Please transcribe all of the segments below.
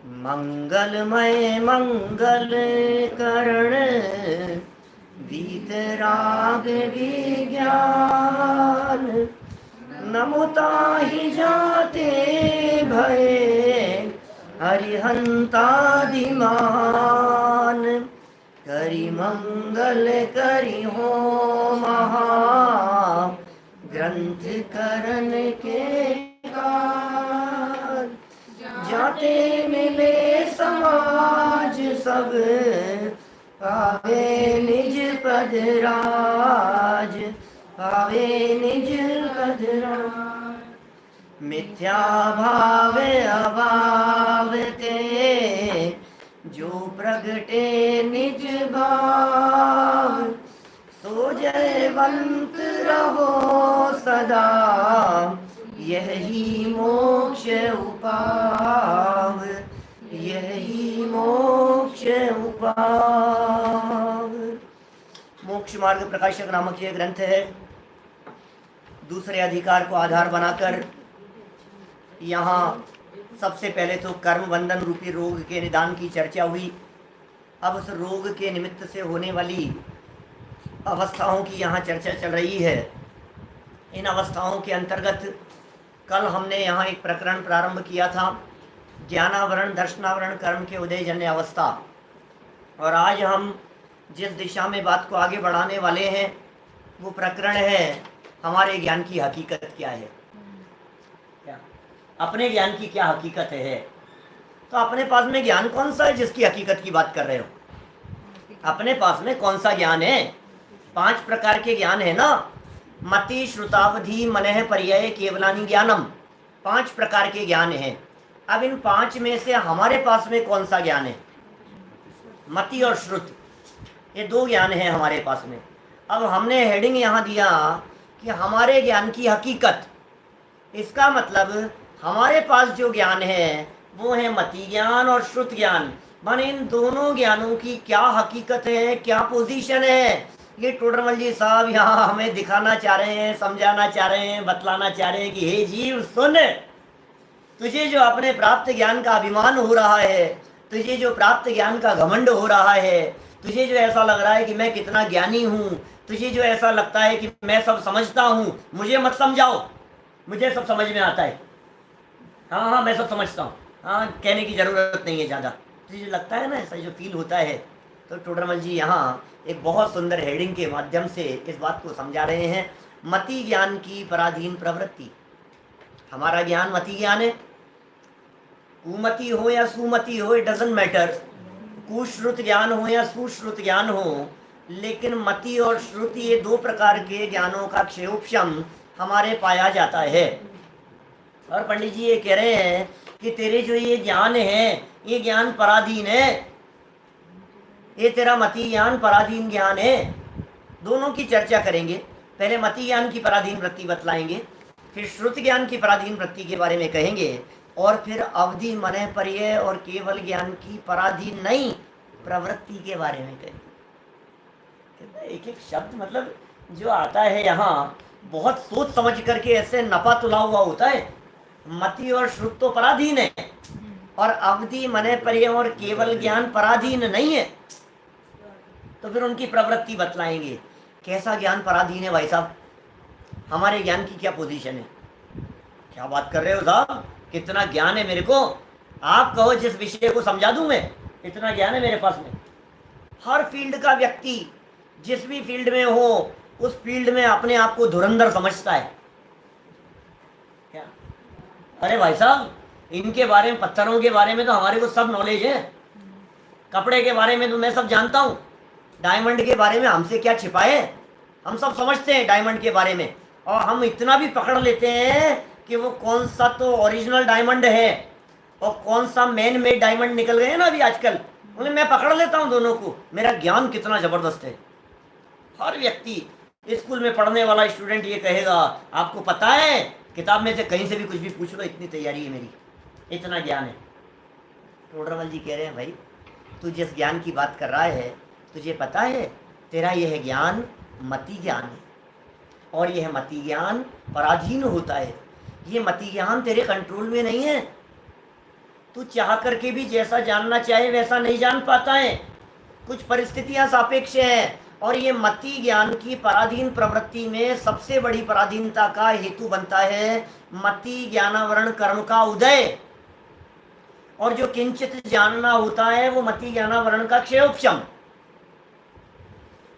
मंगलमय मंगल करण वीतराग विज्ञान नमुताहि जाते भये हरिहंतादिमान करि मंगल करि हो महा ग्रंथ करण के काज जाते मिले समाज सब पावे निज पद राज पावे निज पद राज मिथ्या भाव अभाव ते जो प्रगटे निज भाव सो जयवंत रहो सदा यही मोक्ष उपाव यही मोक्ष उपाव। मोक्ष मार्ग प्रकाशक नामक यह ग्रंथ है। दूसरे अधिकार को आधार बनाकर यहाँ सबसे पहले तो कर्म बंधन रूपी रोग के निदान की चर्चा हुई। अब उस रोग के निमित्त से होने वाली अवस्थाओं की यहाँ चर्चा चल रही है। इन अवस्थाओं के अंतर्गत कल हमने यहाँ एक प्रकरण प्रारंभ किया था, ज्ञानावरण दर्शनावरण कर्म के उदयजन्य अवस्था। और आज हम जिस दिशा में बात को आगे बढ़ाने वाले हैं वो प्रकरण है हमारे ज्ञान की हकीकत क्या है। क्या अपने ज्ञान की क्या हकीकत है? तो अपने पास में ज्ञान कौन सा है जिसकी हकीकत की बात कर रहे हो? अपने पास में कौन सा ज्ञान है? 5 प्रकार के ज्ञान है ना। मति श्रुतावधि मनः पर्यय केवलानि ज्ञानम, 5 प्रकार के ज्ञान हैं। अब इन 5 में से हमारे पास में कौन सा ज्ञान है? मति और श्रुत, ये 2 ज्ञान हैं हमारे पास में। अब हमने हेडिंग यहाँ दिया कि हमारे ज्ञान की हकीकत। इसका मतलब हमारे पास जो ज्ञान है वो है मति ज्ञान और श्रुत ज्ञान। माने इन दोनों ज्ञानों की क्या हकीकत है, क्या पोजीशन है, ये टोडरमल जी साहब यहाँ हमें दिखाना चाह रहे हैं, समझाना चाह रहे हैं, बतलाना चाह रहे हैं कि हे जीव सुन, तुझे जो अपने प्राप्त ज्ञान का अभिमान हो रहा है, तुझे जो प्राप्त ज्ञान का घमंड हो रहा है, तुझे जो ऐसा लग रहा है कि मैं कितना ज्ञानी हूँ, तुझे जो ऐसा लगता है कि मैं सब समझता हूँ, मुझे मत समझाओ, मुझे सब समझ में आता है। हाँ हाँ मैं सब समझता हूँ, हाँ कहने की ज़रूरत नहीं है ज़्यादा। तुझे लगता है ना ऐसा जो फील होता है। तो टोडरमल जी यहाँ एक बहुत सुंदर हेडिंग के माध्यम से इस बात को समझा रहे हैं। मति ज्ञान की पराधीन प्रवृत्ति। हमारा ज्ञान मति ज्ञान है। कुमति हो या सुमति हो, इट डजंट मैटर। कुश्रुत ज्ञान हो या सुश्रुत ज्ञान हो, लेकिन मति और श्रुति ये 2 प्रकार के ज्ञानों का क्षेयोपशम हमारे पाया जाता है। और पंडित जी ये कह रहे हैं कि तेरे जो ये ज्ञान है ये ज्ञान पराधीन है, ये तेरा मति ज्ञान पराधीन ज्ञान है। दोनों की चर्चा करेंगे। पहले मति ज्ञान की पराधीन वृत्ति बतलाएंगे, फिर श्रुत ज्ञान की पराधीन वृत्ति के बारे में कहेंगे, और फिर अवधि मनः पर्यय और केवल ज्ञान की पराधीन नहीं प्रवृत्ति के बारे में कहेंगे। एक एक शब्द मतलब जो आता है यहाँ बहुत सोच समझ करके ऐसे नपा तुला हुआ होता है। मति और श्रुत तो पराधीन है और अवधि मनः पर्यय और केवल ज्ञान पराधीन नहीं है। तो फिर उनकी प्रवृत्ति बतलाएंगे। कैसा ज्ञान पराधीन है भाई साहब? हमारे ज्ञान की क्या पोजीशन है? क्या बात कर रहे हो साहब? कितना ज्ञान है मेरे को, आप कहो जिस विषय को समझा दूं मैं, इतना ज्ञान है मेरे पास में। हर फील्ड का व्यक्ति जिस भी फील्ड में हो उस फील्ड में अपने आप को धुरंधर समझता है। क्या? अरे भाई साहब इनके बारे में, पत्थरों के बारे में तो हमारे को सब नॉलेज है। कपड़े के बारे में तो मैं सब जानता हूँ। डायमंड के बारे में हमसे क्या छिपा है? हम सब समझते हैं डायमंड के बारे में। और हम इतना भी पकड़ लेते हैं कि वो कौन सा तो ओरिजिनल डायमंड है और कौन सा मैन मेड डायमंड निकल गए हैं ना अभी आजकल, उन्हें मैं पकड़ लेता हूँ दोनों को। मेरा ज्ञान कितना ज़बरदस्त है। हर व्यक्ति, स्कूल में पढ़ने वाला स्टूडेंट ये कहेगा आपको पता है, किताब में से कहीं से भी कुछ भी पूछ लो, इतनी तैयारी है मेरी, इतना ज्ञान है। टोडरमल जी कह रहे हैं भाई तू जिस ज्ञान की बात कर रहा है तुझे पता है तेरा यह ज्ञान मति ज्ञान है, और यह मति ज्ञान पराधीन होता है। ये मति ज्ञान तेरे कंट्रोल में नहीं है। तू चाह करके भी जैसा जानना चाहे वैसा नहीं जान पाता है, कुछ परिस्थितियां सापेक्ष हैं। और ये मति ज्ञान की पराधीन प्रवृत्ति में सबसे बड़ी पराधीनता का हेतु बनता है मति ज्ञानावरण कर्म का उदय। और जो किंचित जानना होता है वो मति ज्ञानावरण का क्षयोपशम।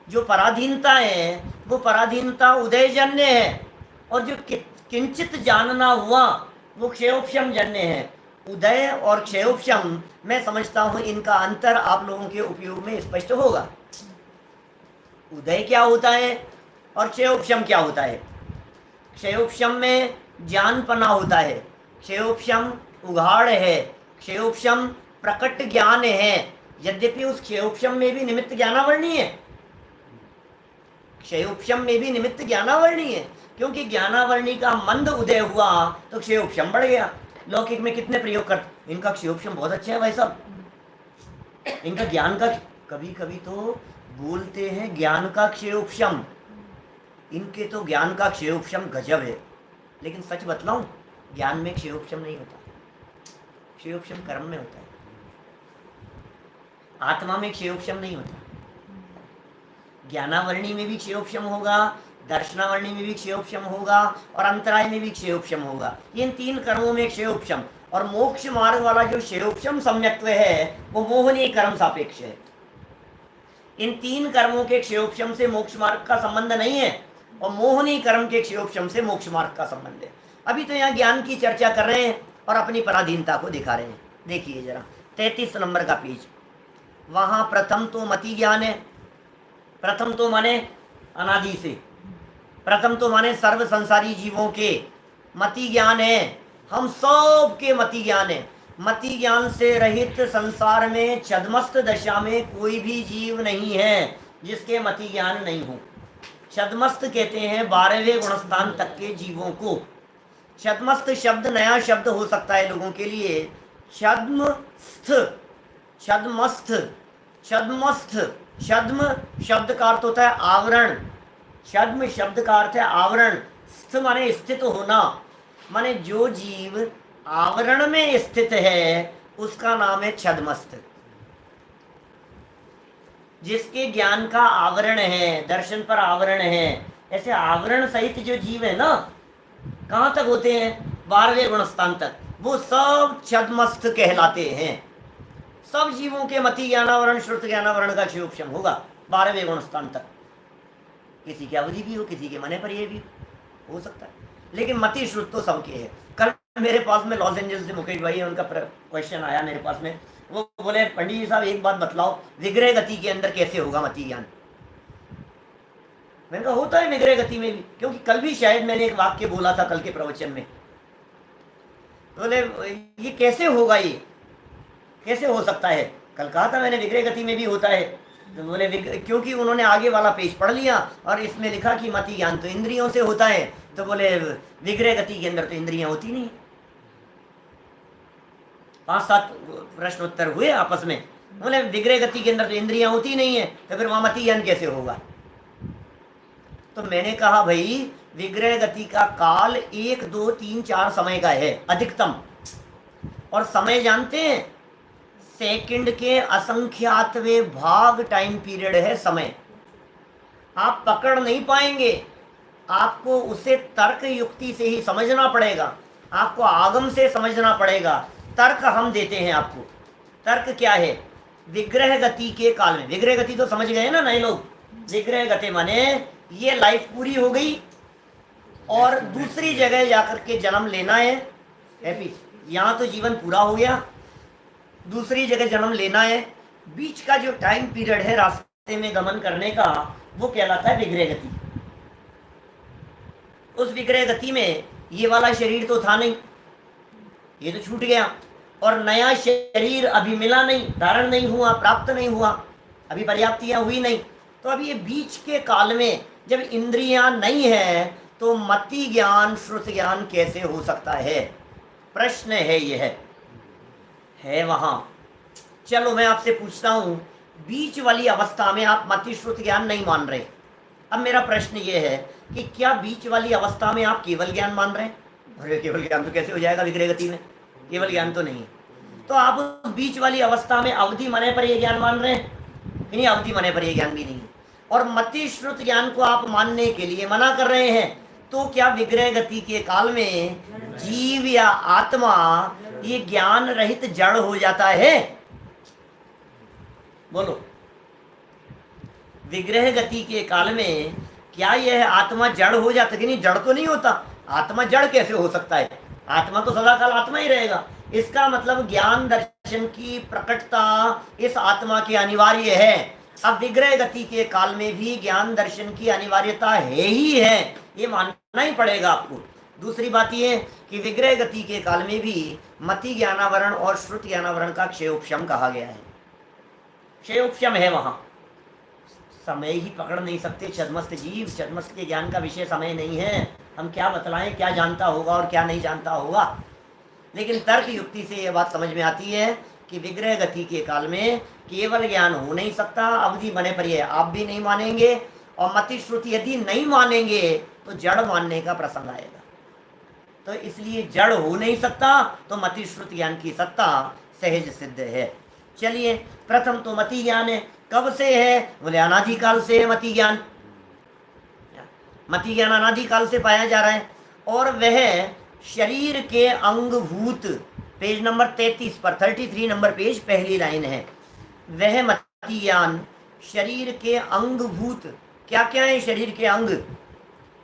जो पराधीनता है वो पराधीनता उदयजन्य है, और जो किंचित जानना हुआ वो क्षयोपशम जन्य है। उदय और क्षयोपशम, मैं समझता हूं इनका अंतर आप लोगों के उपयोग में स्पष्ट होगा। उदय क्या होता है और क्षयोपशम क्या होता है? क्षयोपशम में ज्ञानपना होता है, क्षयोपशम उघाड़ है, क्षयोपशम प्रकट ज्ञान है। यद्यपि उस क्षयोपशम में भी निमित्त ज्ञानावरणी है, क्षयोपशम में भी निमित्त ज्ञानावरणी है, क्योंकि ज्ञानावरणी का मंद उदय हुआ तो क्षयोपशम बढ़ गया। लौकिक में कितने प्रयोग कर, इनका क्षयोपशम बहुत अच्छा है भाई साहब, इनका ज्ञान का, कभी कभी तो बोलते हैं ज्ञान का क्षयोपशम, इनके तो ज्ञान का क्षयोपशम गजब है। लेकिन सच बतलाऊं, ज्ञान में क्षयोपशम नहीं होता, क्षयोपशम कर्म में होता है। आत्मा में क्षयोपशम नहीं होता। ज्ञानावरणी में भी क्षयोपशम होगा, दर्शनावरणी में भी क्षयोपशम होगा, और अंतराय में भी क्षयोपशम होगा। इन तीन कर्मों में क्षयोपशम। और मोक्ष मार्ग वाला जो क्षयोपशम सम्यक्त्व है वो मोहनीय कर्म सापेक्ष है। इन तीन कर्मों के क्षयोपशम से मोक्ष मार्ग का संबंध नहीं है, और मोहनीय कर्म के क्षयोपशम से मोक्ष मार्ग का संबंध है। अभी तो यहाँ ज्ञान की चर्चा कर रहे हैं और अपनी पराधीनता को दिखा रहे हैं। देखिए जरा 33 नंबर का पेज, वहाँ प्रथम तो मति ज्ञान है। प्रथम तो माने अनादि से, प्रथम तो माने सर्व संसारी जीवों के मति ज्ञान है, हम सब के मति ज्ञान है। मति ज्ञान से रहित संसार में छद्मस्त दशा में कोई भी जीव नहीं है जिसके मति ज्ञान नहीं हो। छद्मस्त कहते हैं 12वें गुणस्थान तक के जीवों को। छद्मस्त शब्द नया शब्द हो सकता है लोगों के लिए। छद्मस्थ, छद्मस्थ, छद्मस्थ, छद्म शब्द का अर्थ होता है आवरण, छद्म शब्द का अर्थ है आवरण, स्थ माने स्थित होना, माने जो जीव आवरण में स्थित है उसका नाम है छद्मस्थ। जिसके ज्ञान का आवरण है, दर्शन पर आवरण है, ऐसे आवरण सहित जो जीव है ना, कहाँ तक होते हैं? 12वें गुणस्थान तक, वो सब छद्मस्थ कहलाते हैं। सब जीवों के मति ज्ञानावरण श्रुत ज्ञानावरण का क्षयोपशम होगा 12वें गुणस्थान तक। किसी की अवधि भी हो, किसी के मने पर ये भी हो सकता है, लेकिन मति श्रुत तो सबके है। कल मेरे पास में लॉस एंजल्स से मुकेश भाई है, उनका क्वेश्चन आया मेरे पास में। वो बोले पंडित जी साहब एक बात बतलाओ, विग्रह गति के अंदर कैसे होगा मति ज्ञान? मैंने कहा होता है विग्रह गति में भी, क्योंकि कल भी शायद मैंने एक वाक्य बोला था कल के प्रवचन में। बोले ये कैसे होगा, ये कैसे हो सकता है? कल कहा था मैंने विग्रह गति में भी होता है। तो बोले क्योंकि उन्होंने आगे वाला पेज पढ़ लिया और इसमें लिखा कि मति ज्ञान तो इंद्रियों से होता है, तो बोले विग्रह गति के अंदर तो इंद्रियां होती नहीं। 5-7 प्रश्न उत्तर हुए आपस में। बोले विग्रह गति के अंदर तो इंद्रियां होती नहीं है, तो फिर वहां मति ज्ञान कैसे होगा? तो मैंने कहा भाई विग्रह गति का काल 1, 2, 3, 4 समय का है अधिकतम। और समय जानते हैं, सेकंड के असंख्यातवें भाग टाइम पीरियड है समय। आप पकड़ नहीं पाएंगे, आपको उसे तर्क युक्ति से ही समझना पड़ेगा, आपको आगम से समझना पड़ेगा। तर्क हम देते हैं आपको। तर्क क्या है? विग्रह गति के काल में, विग्रह गति तो समझ गए ना नए लोग? विग्रह गति माने ये लाइफ पूरी हो गई और दूसरी जगह जाकर के जन्म लेना है, हैप्पी। यहाँ तो जीवन पूरा हो गया, दूसरी जगह जन्म लेना है। बीच का जो टाइम पीरियड है रास्ते में गमन करने का, वो कहलाता है विग्रह गति। उस विग्रह गति में ये वाला शरीर तो था नहीं, ये तो छूट गया, और नया शरीर अभी मिला नहीं, धारण नहीं हुआ, प्राप्त नहीं हुआ, अभी पर्याप्तियां हुई नहीं। तो अभी ये बीच के काल में जब इंद्रियां नहीं है तो मति ज्ञान श्रुत ज्ञान कैसे हो सकता है? प्रश्न है यह है वहां। चलो मैं आपसे पूछता हूं, बीच वाली अवस्था में आप मति श्रुत ज्ञान नहीं मान रहे। अब मेरा प्रश्न ये है कि क्या बीच वाली अवस्था में आप केवल ज्ञान मान रहे हैं? अरे केवल ज्ञान तो कैसे हो जाएगा विग्रह गति में? केवल ज्ञान तो नहीं है। तो आप उस बीच वाली अवस्था में अवधि मने पर ये ज्ञान मान रहे हैं कि नहीं? अवधि मने पर ये ज्ञान भी नहीं है। और मति श्रुत ज्ञान को आप मानने के लिए मना कर रहे हैं। तो क्या विग्रह गति के काल में जीव या आत्मा ये ज्ञान रहित जड़ हो जाता है? बोलो, विग्रह गति के काल में क्या यह आत्मा जड़ हो जाता है कि नहीं? जड़ तो नहीं होता। आत्मा जड़ कैसे हो सकता है? आत्मा तो सदा काल आत्मा ही रहेगा। इसका मतलब ज्ञान दर्शन की प्रकटता इस आत्मा की अनिवार्य है। अब विग्रह गति के काल में भी ज्ञान दर्शन की अनिवार्यता है ही है, ये मानना ही पड़ेगा आपको। दूसरी बात ये कि विग्रह गति के काल में भी मति ज्ञानावरण और श्रुति ज्ञानावरण का क्षयोपशम कहा गया है। क्षयोपशम है, वहां समय ही पकड़ नहीं सकते। छद्मस्त जीव, छद्मस्त के ज्ञान का विषय समय नहीं है। हम क्या बतलाएं, क्या जानता होगा और क्या नहीं जानता होगा। लेकिन तर्क युक्ति से यह बात समझ में आती है कि विग्रह गति के काल में केवल ज्ञान हो नहीं सकता, अवधि बने पर यह आप भी नहीं मानेंगे। और मति श्रुति यदि नहीं मानेंगे तो जड़ मानने का प्रसंग आएगा। तो इसलिए जड़ हो नहीं सकता, तो मति श्रुति ज्ञान की सत्ता सहज सिद्ध है। चलिए, प्रथम तो मति ज्ञान है। कब से है? बोले अनादिकाल से है मति ज्ञान। मति ज्ञान अनादिकाल से पाया जा रहा है और वह शरीर के अंगभूत, पेज नंबर 33 पर, 33 नंबर पेज, पहली लाइन है। वह मति ज्ञान शरीर के अंगभूत, क्या क्या है शरीर के अंग?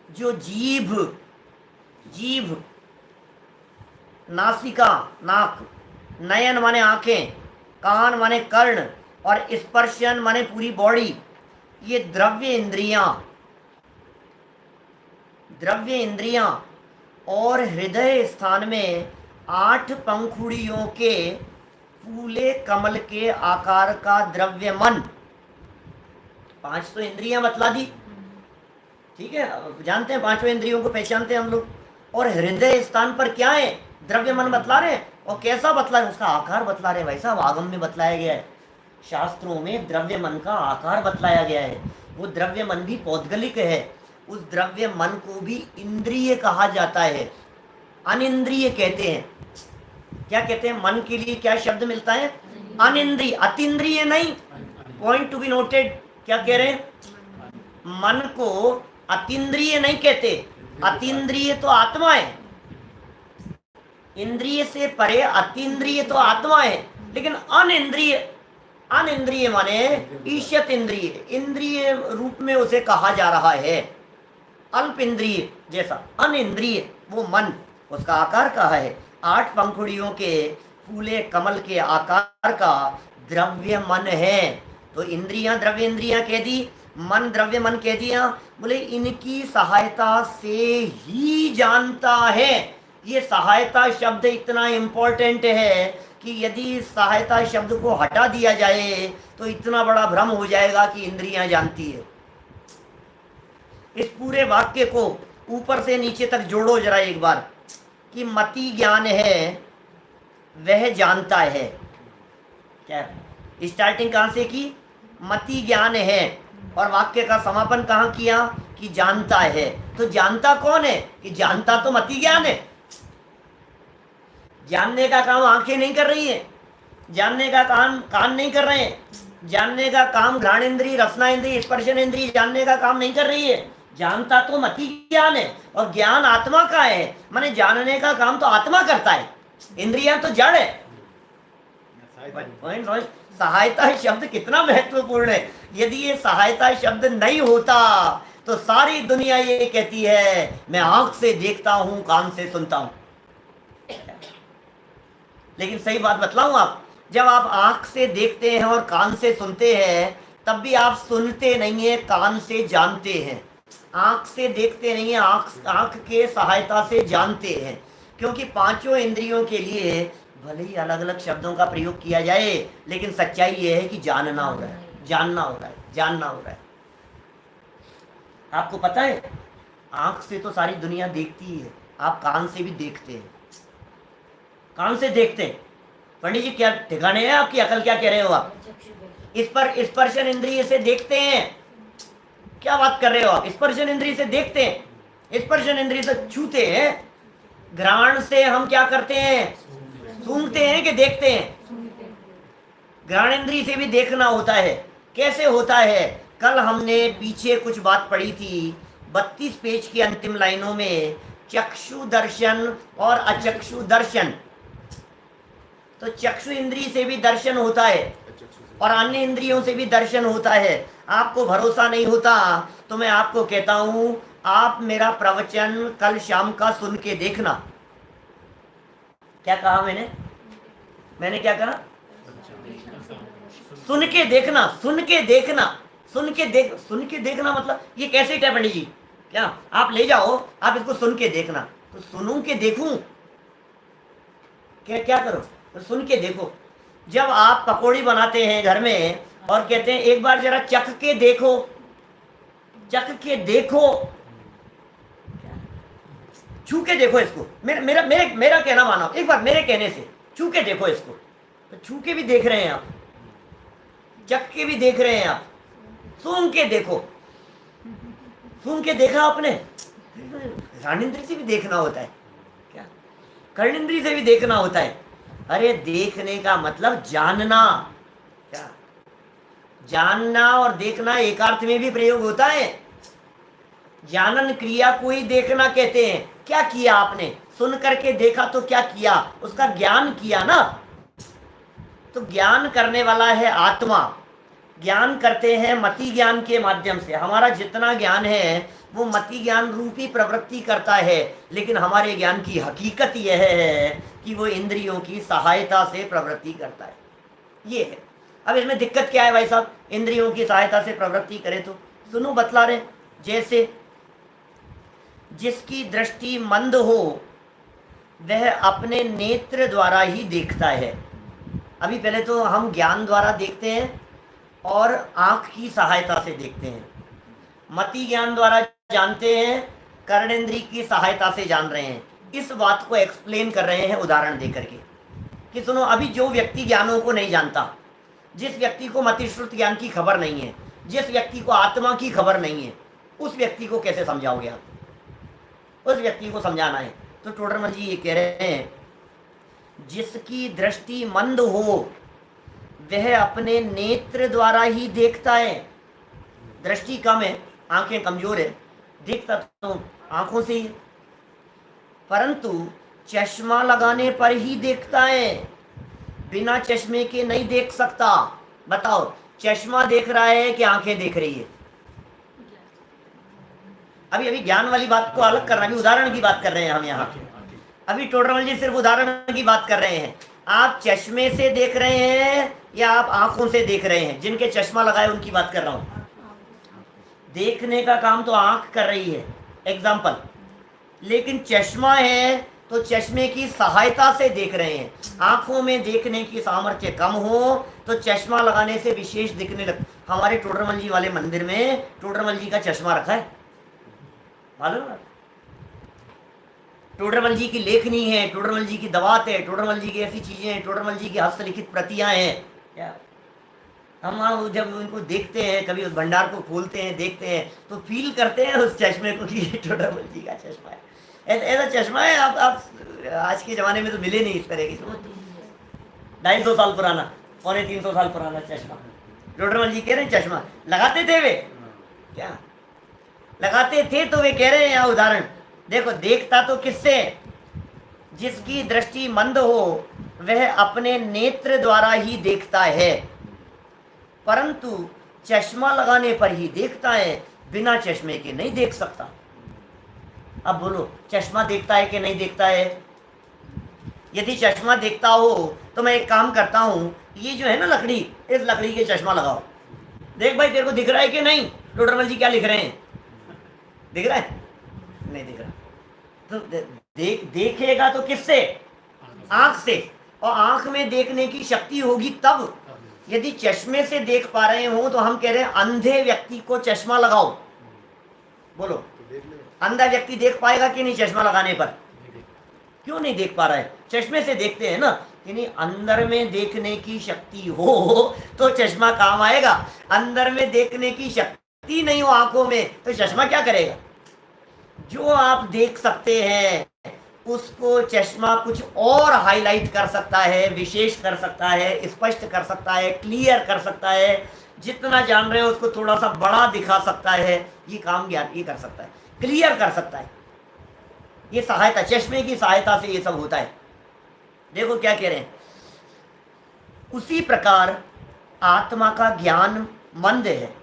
जो जीभ, जीभ, नासिका नाक, नयन माने आंखें, कान माने कर्ण और स्पर्शन माने पूरी बॉडी, ये द्रव्य इंद्रियां, द्रव्य इंद्रियां और हृदय स्थान में 8 पंखुड़ियों के फूले कमल के आकार का द्रव्य मन। 5 तो इंद्रियां बतला दी, ठीक है, जानते हैं, 5 इंद्रियों को पहचानते हैं हम लोग। और हृदय स्थान पर क्या है? द्रव्य मन बतला रहे हैं। और कैसा बतला रहे? उसका आकार बतला रहे हैं। भाई साहब, आगम में बतलाया गया है, शास्त्रों में द्रव्य मन का आकार बतलाया गया है। वो द्रव्य मन भी पौद्गलिक है। उस द्रव्य मन को भी इंद्रिय कहा जाता है, अनिंद्रिय कहते हैं। क्या कहते हैं? मन के लिए क्या शब्द मिलता है? अनिंद्रिय, अतीन्द्रिय नहीं। Point to be noted. क्या कह रहे हैं? मन को अतीन्द्रिय नहीं कहते। अतीन्द्रिय तो आत्मा है, इंद्रिय से परे अतीन्द्रिय तो आत्मा है। लेकिन अनिंद्रिय, अनिंद्रिय माने ईशत इंद्रिय, इंद्रिय रूप में उसे कहा जा रहा है। अल्प इंद्रिय जैसा अनिंद्रिय वो मन, उसका आकार कहा है 8 पंखुड़ियों के फूले कमल के आकार का द्रव्य मन है। तो इंद्रियां द्रव्य इंद्रियां कह दी, मन द्रव्य मन कह दिया। बोले इनकी सहायता से ही जानता है। ये सहायता शब्द इतना इम्पोर्टेंट है कि यदि सहायता शब्द को हटा दिया जाए तो इतना बड़ा भ्रम हो जाएगा कि इंद्रियां जानती है। इस पूरे वाक्य को ऊपर से नीचे तक जोड़ो जरा एक बार, कि मति ज्ञान है वह जानता है। क्या स्टार्टिंग कहां से की? मति ज्ञान है, और वाक्य का समापन कहां किया? कि जानता है। तो जानता कौन है? कि जानता तो मति ज्ञान है। जानने का काम आंखें नहीं कर रही है, जानने का काम कान नहीं कर रहे हैं, जानने का काम घ्राण इंद्रिय, रसना इंद्रिय, स्पर्शन इंद्रिय जानने का काम नहीं कर रही है। जानता तो मति ज्ञान है, और ज्ञान आत्मा का है, माने जानने का काम तो आत्मा करता है, इंद्रियां तो जड़ है। सहायता शब्द कितना महत्वपूर्ण है। यदि ये सहायता शब्द नहीं होता तो सारी दुनिया ये कहती है मैं आंख से देखता हूं, कान से सुनता हूं। लेकिन सही बात बतलाऊं, आप जब आप आंख से देखते हैं और कान से सुनते हैं तब भी आप सुनते नहीं है, कान से जानते हैं। आंख से देखते नहीं है, आंख के सहायता से जानते हैं। क्योंकि 5 इंद्रियों के लिए भले ही अलग अलग शब्दों का प्रयोग किया जाए, लेकिन सच्चाई ये है कि जानना हो रहा है, जानना हो रहा है, जानना हो रहा है। आपको पता है आंख से तो सारी दुनिया देखती है, आप कान से भी देखते हैं। कान से देखते हैं। पंडित जी क्या ठिकाने हैं आपकी अकल? क्या कह रहे हो आप? इस पर स्पर्शन इंद्रिय से देखते हैं। क्या बात कर रहे हो आप? स्पर्शन इंद्रिय से देखते हैं, स्पर्शन इंद्रिय से छूते हैं। घ्राण से हम क्या करते हैं? सूंघते हैं कि देखते हैं? घ्राणेंद्रिय से भी देखना होता है। कैसे होता है? कल हमने पीछे कुछ बात पढ़ी थी 32 पेज की अंतिम लाइनों में, चक्षु दर्शन और अचक्षु दर्शन। तो चक्षु इंद्रिय से भी दर्शन होता है और अन्य इंद्रियों से भी दर्शन होता है। आपको भरोसा नहीं होता तो मैं आपको कहता हूं, आप मेरा प्रवचन कल शाम का सुन के देखना। क्या कहा मैंने क्या कहा? सुन के देखना, सुन के देखना, सुन के देखना मतलब ये कैसे है पंडित जी? क्या आप ले जाओ, आप इसको सुन के देखना। तो सुनूं के देखूं? क्या करो? तो सुन के देखो। जब आप पकौड़ी बनाते हैं घर में और कहते हैं एक बार जरा चख के देखो, चख के देखो, छू के देखो इसको। मेरा कहना मानो, एक बार मेरे कहने से छू के देखो इसको। तो छू के भी देख रहे हैं आप, चख के भी देख रहे हैं आप, सूंघ के देखो। सूंघ के देखा आपने? घ्राणेंद्रिय से भी देखना होता है क्या? कर्णेंद्रिय से भी देखना होता है। अरे देखने का मतलब जानना। क्या? जानना और देखना एक अर्थ में भी प्रयोग होता है। जानन क्रिया को ही देखना कहते हैं। क्या किया आपने? सुन करके देखा तो क्या किया? उसका ज्ञान किया ना। तो ज्ञान करने वाला है आत्मा। ज्ञान करते हैं मति ज्ञान के माध्यम से। हमारा जितना ज्ञान है वो मति ज्ञान रूपी प्रवृत्ति करता है, लेकिन हमारे ज्ञान की हकीकत यह है कि वो इंद्रियों की सहायता से प्रवृत्ति करता है। ये है। अब इसमें दिक्कत क्या है भाई साहब? इंद्रियों की सहायता से प्रवृत्ति करे तो सुनो बतला रहे। जैसे जिसकी दृष्टि मंद हो वह अपने नेत्र द्वारा ही देखता है। अभी पहले तो हम ज्ञान द्वारा देखते हैं और आंख की सहायता से देखते हैं। मति ज्ञान द्वारा जानते हैं, कर्णेंद्रिय की सहायता से जान रहे हैं। इस बात को एक्सप्लेन कर रहे हैं उदाहरण देकर के कि सुनो, अभी जो व्यक्ति ज्ञानों को नहीं जानता, जिस व्यक्ति को मतिश्रुत ज्ञान की खबर नहीं है, जिस व्यक्ति को आत्मा की खबर नहीं है, उस व्यक्ति को कैसे समझाओगे आप? उस व्यक्ति को समझाना है। तो टोडरमल जी ये कह रहे हैं, जिसकी दृष्टि मंद हो वह अपने नेत्र द्वारा ही देखता है। दृष्टि कम है, आंखें कमजोर है, देखता तो आंखों से ही, परंतु चश्मा लगाने पर ही देखता है। बिना चश्मे के नहीं देख सकता। बताओ, चश्मा देख रहा है कि आंखें देख रही है? अभी ज्ञान वाली बात को अलग कर रहे हैं, अभी उदाहरण की बात कर रहे हैं हम यहाँ। अभी टोडरमल जी सिर्फ उदाहरण की बात कर रहे हैं। आप चश्मे से देख रहे हैं या आप आंखों से देख रहे हैं? जिनके चश्मा लगाए उनकी बात कर रहा हूं। देखने का काम तो आंख कर रही है, एग्जाम्पल, लेकिन चश्मा है तो चश्मे की सहायता से देख रहे हैं। आंखों में देखने की सामर्थ्य कम हो तो चश्मा लगाने से विशेष दिखने लग। हमारे टोडरमल जी वाले मंदिर में टोडरमल जी का चश्मा रखा है, मालूम है? टोडरमल जी की लेखनी है, टोडरमल जी की दवात है, टोडरमल जी की ऐसी चीजें हैं, टोडरमल जी की हस्तलिखित प्रतियां हैं। क्या हम जब उनको देखते हैं, कभी उस भंडार को खोलते हैं, देखते हैं, तो फील करते हैं उस चश्मे को कि टोडरमल जी का चश्मा है। ऐसा चश्मा है। आप आज के ज़माने में तो मिले नहीं इस तरह की। 250 साल पुराना, 350 साल पुराना चश्मा। टोडरमल जी कह रहे हैं चश्मा लगाते थे वे। क्या लगाते थे? तो वे कह रहे हैं यहाँ उदाहरण देखो, देखता तो किससे? जिसकी दृष्टि मंद हो वह अपने नेत्र द्वारा ही देखता है, परंतु चश्मा लगाने पर ही देखता है, बिना चश्मे के नहीं देख सकता। अब बोलो, चश्मा देखता है कि नहीं देखता है? यदि चश्मा देखता हो तो मैं एक काम करता हूँ, ये जो है ना लकड़ी, इस लकड़ी के चश्मा लगाओ। देख भाई, तेरे को दिख रहा है कि नहीं? टोडरमल जी क्या लिख रहे हैं? दिख रहा है? नहीं दिख रहा। तो देखेगा तो किससे? आंख से। और आंख में देखने की शक्ति होगी तब। यदि चश्मे से देख पा रहे हो तो हम कह रहे हैं अंधे व्यक्ति को चश्मा लगाओ। बोलो, अंधा व्यक्ति देख पाएगा कि नहीं चश्मा लगाने पर? क्यों नहीं देख पा रहा है? चश्मे से देखते हैं ना। यानी अंदर में देखने की शक्ति हो तो चश्मा काम आएगा। अंदर में देखने की शक्ति नहीं हो आंखों में तो चश्मा क्या करेगा? जो आप देख सकते हैं उसको चश्मा कुछ और हाईलाइट कर सकता है, विशेष कर सकता है, स्पष्ट कर सकता है, क्लियर कर सकता है, जितना जान रहे हो उसको थोड़ा सा बड़ा दिखा सकता है। ये काम ज्ञान ये कर सकता है, क्लियर कर सकता है। ये सहायता, चश्मे की सहायता से ये सब होता है। देखो क्या कह रहे हैं, उसी प्रकार आत्मा का ज्ञान मंद है।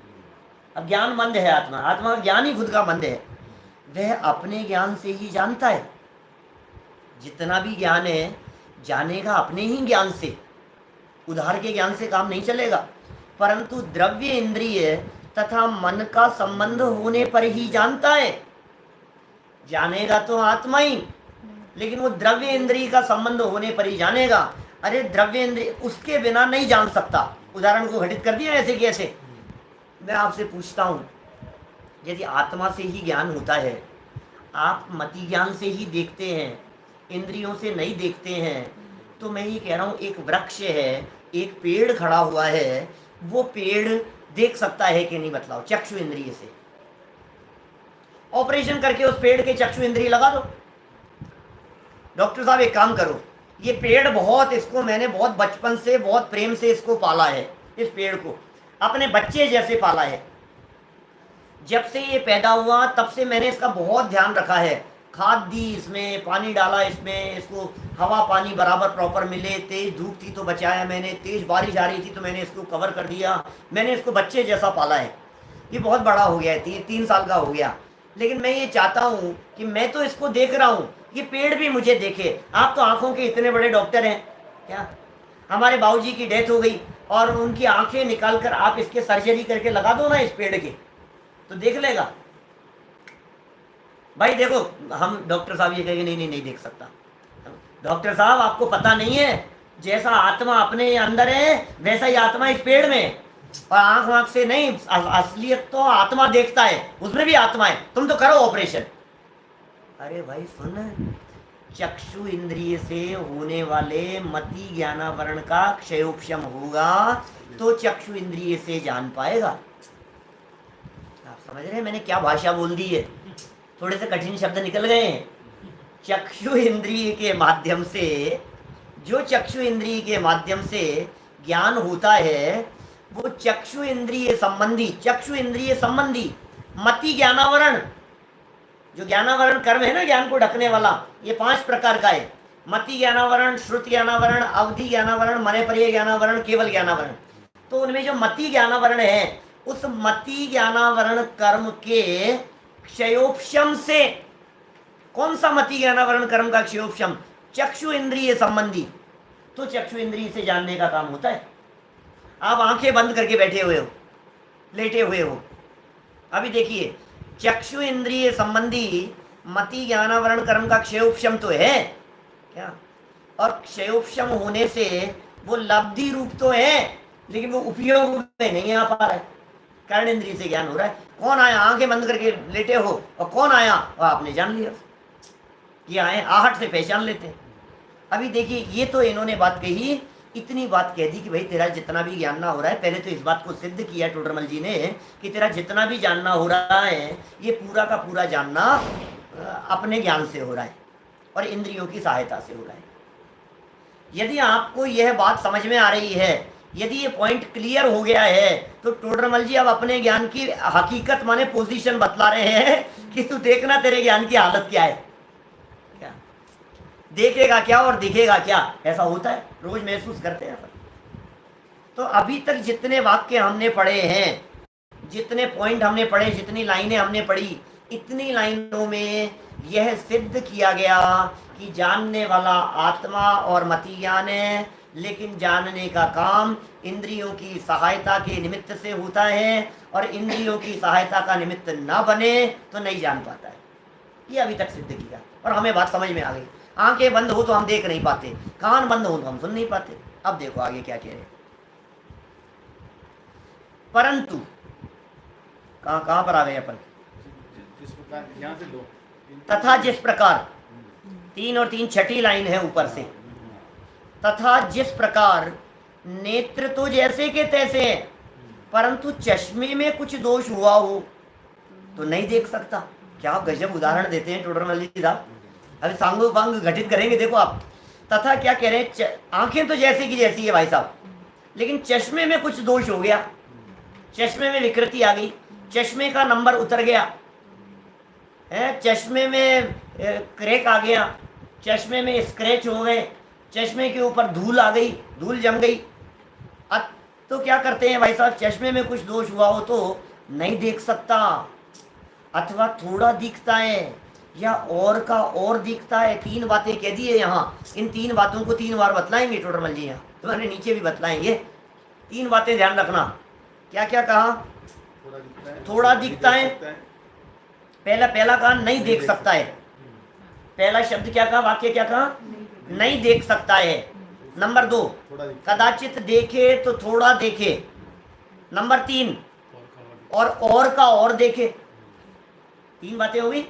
अब ज्ञान मंद है आत्मा, आत्मा का ज्ञान ही खुद का मंद है। वह अपने ज्ञान से ही जानता है। जितना भी ज्ञान है जानेगा अपने ही ज्ञान से, उधार के ज्ञान से काम नहीं चलेगा। परंतु द्रव्य इंद्रिय तथा मन का संबंध होने पर ही जानता है। जानेगा तो आत्मा ही, लेकिन वो द्रव्य इंद्रिय का संबंध होने पर ही जानेगा। अरे द्रव्य इंद्रिय उसके बिना नहीं जान सकता। उदाहरण को घटित कर दिया ऐसे कैसे। मैं आपसे पूछता हूं, यदि आत्मा से ही ज्ञान होता है, आप मति ज्ञान से ही देखते हैं, इंद्रियों से नहीं देखते हैं, तो मैं ये कह रहा हूं एक वृक्ष है, एक पेड़ खड़ा हुआ है, वो पेड़ देख सकता है कि नहीं बतलाओ, चक्षु इंद्रिय से। ऑपरेशन करके उस पेड़ के चक्षु इंद्रिय लगा दो। डॉक्टर साहब एक काम करो, ये पेड़ बहुत, इसको मैंने बहुत बचपन से बहुत प्रेम से इसको पाला है, इस पेड़ को अपने बच्चे जैसे पाला है। जब से ये पैदा हुआ तब से मैंने इसका बहुत ध्यान रखा है, खाद दी इसमें, पानी डाला इसमें, इसको हवा पानी बराबर प्रॉपर मिले, तेज धूप थी तो बचाया मैंने, तेज बारिश आ रही थी तो मैंने इसको कवर कर दिया। मैंने इसको बच्चे जैसा पाला है। ये बहुत बड़ा हो गया है, 3 साल का हो गया। लेकिन मैं ये चाहता हूँ कि मैं तो इसको देख रहा हूँ, ये पेड़ भी मुझे देखे। आप तो आंखों के इतने बड़े डॉक्टर हैं क्या। हमारे बाबूजी की डेथ हो गई और उनकी आंखें निकाल कर आप इसके सर्जरी करके लगा दो ना इस पेड़ के, तो देख लेगा। भाई देखो, हम डॉक्टर साहब ये कहेंगे नहीं नहीं नहीं देख सकता। डॉक्टर साहब आपको पता नहीं है, जैसा आत्मा अपने अंदर है वैसा ही आत्मा इस पेड़ में। और आंख आंख से नहीं, असलियत तो आत्मा देखता है, उसमें भी आत्मा है। तुम तो करो ऑपरेशन। अरे भाई सुन, चक्षु इंद्रिय से होने वाले मति ज्ञानावरण का क्षयोपशम होगा तो चक्षु इंद्रिय से जान पाएगा। आप समझ रहे हैं मैंने क्या भाषा बोल दी है। थोड़े से कठिन शब्द निकल गए हैं। चक्षु इंद्रिय के माध्यम से, जो चक्षु इंद्रिय के माध्यम से ज्ञान होता है वो चक्षु इंद्रिय संबंधी मति ज्ञानावरण, जो ज्ञानावरण कर्म है ना, ज्ञान को ढकने वाला, ये 5 प्रकार का है। मति ज्ञानावरण, श्रुति ज्ञानावरण, अवधि ज्ञानावरण, मनेपर्य ज्ञानावरण, केवल ज्ञानावरण। तो उनमें जो मति ज्ञानावरण है, उस मति ज्ञानावरण कर्म के क्षयोपशम से, कौन सा मति ज्ञानावरण कर्म का क्षयोपशम, चक्षु इंद्रिय संबंधी। तो चक्षु इंद्रिय से जानने का काम होता है। आप आंखें बंद करके बैठे हुए हो, लेटे हुए हो, अभी देखिए चक्षु इंद्रिय संबंधी मति ज्ञानावरण कर्म का क्षयोपशम तो है क्या, और क्षयोपशम होने से वो लब्धि रूप तो है, लेकिन वो उपयोग में नहीं आ पा रहा है। कारण इंद्रिय से ज्ञान हो रहा है। कौन आया, आंखें बंद करके लेटे हो, और कौन आया और आपने जान लिया। ये आए आहट से पहचान लेते हैं। अभी देखिए, ये तो इन्होंने बात कही, इतनी बात कह दी कि भाई तेरा जितना भी जानना हो रहा है, पहले तो इस बात को सिद्ध किया टोडरमल जी ने कि तेरा जितना भी जानना हो रहा है ये पूरा का पूरा जानना अपने ज्ञान से हो रहा है और इंद्रियों की सहायता से हो रहा है। यदि आपको यह बात समझ में आ रही है, यदि ये पॉइंट क्लियर हो गया है, तो टोडरमल जी अब अपने ज्ञान की हकीकत माने पोजीशन बतला रहे हैं कि तू देखना तेरे ज्ञान की हालत क्या है, क्या देखेगा क्या और दिखेगा क्या। ऐसा होता है, रोज महसूस करते हैं। तो अभी तक जितने वाक्य हमने पढ़े हैं, जितने पॉइंट हमने पढ़े, जितनी लाइनें हमने पढ़ी, इतनी लाइनों में यह सिद्ध किया गया कि जानने वाला आत्मा और मति ज्ञान है, लेकिन जानने का काम इंद्रियों की सहायता के निमित्त से होता है, और इंद्रियों की सहायता का निमित्त ना बने तो नहीं जान पाता है। ये अभी तक सिद्ध किया और हमें बात समझ में आ गई। आंखें बंद हो तो हम देख नहीं पाते, कान बंद हो तो हम सुन नहीं पाते। अब देखो आगे क्या कह रहे हैं। परंतु कहां पर आ गए अपन, तथा जिस प्रकार, 3 और 3 छठी लाइन है ऊपर से, तथा जिस प्रकार नेत्र तो जैसे के तैसे हैं, परंतु चश्मे में कुछ दोष हुआ हो तो नहीं देख सकता। क्या गजब उदाहरण देते हैं टोडरमल जी साहब। अभी सांगो पांग घटित करेंगे। देखो आप, तथा क्या कह रहे हैं, आंखें तो जैसी की जैसी है भाई साहब, लेकिन चश्मे में कुछ दोष हो गया, चश्मे में विकृति आ गई, चश्मे का नंबर उतर गया है, चश्मे में क्रैक आ गया, चश्मे में स्क्रैच हो गए, चश्मे के ऊपर धूल आ गई, धूल जम गई। अब तो क्या करते हैं भाई साहब, चश्मे में कुछ दोष हुआ हो तो नहीं देख सकता, अथवा थोड़ा दिखता है या और का और दिखता है। 3 बातें कह दी है यहाँ। इन 3 बातों को 3 बार बतलाएंगे टोटरमल जी यहाँ, तुम्हारे नीचे भी बतलाएंगे। 3 बातें ध्यान रखना। क्या क्या कहा? थोड़ा दिखता है, पहला कहा नहीं देख सकता है। पहला शब्द क्या कहा, वाक्य क्या कहा? नहीं देख सकता है। नंबर 2, कदाचित देखे तो थोड़ा देखे। नंबर 3, और का और देखे। 3 बातें हो गई।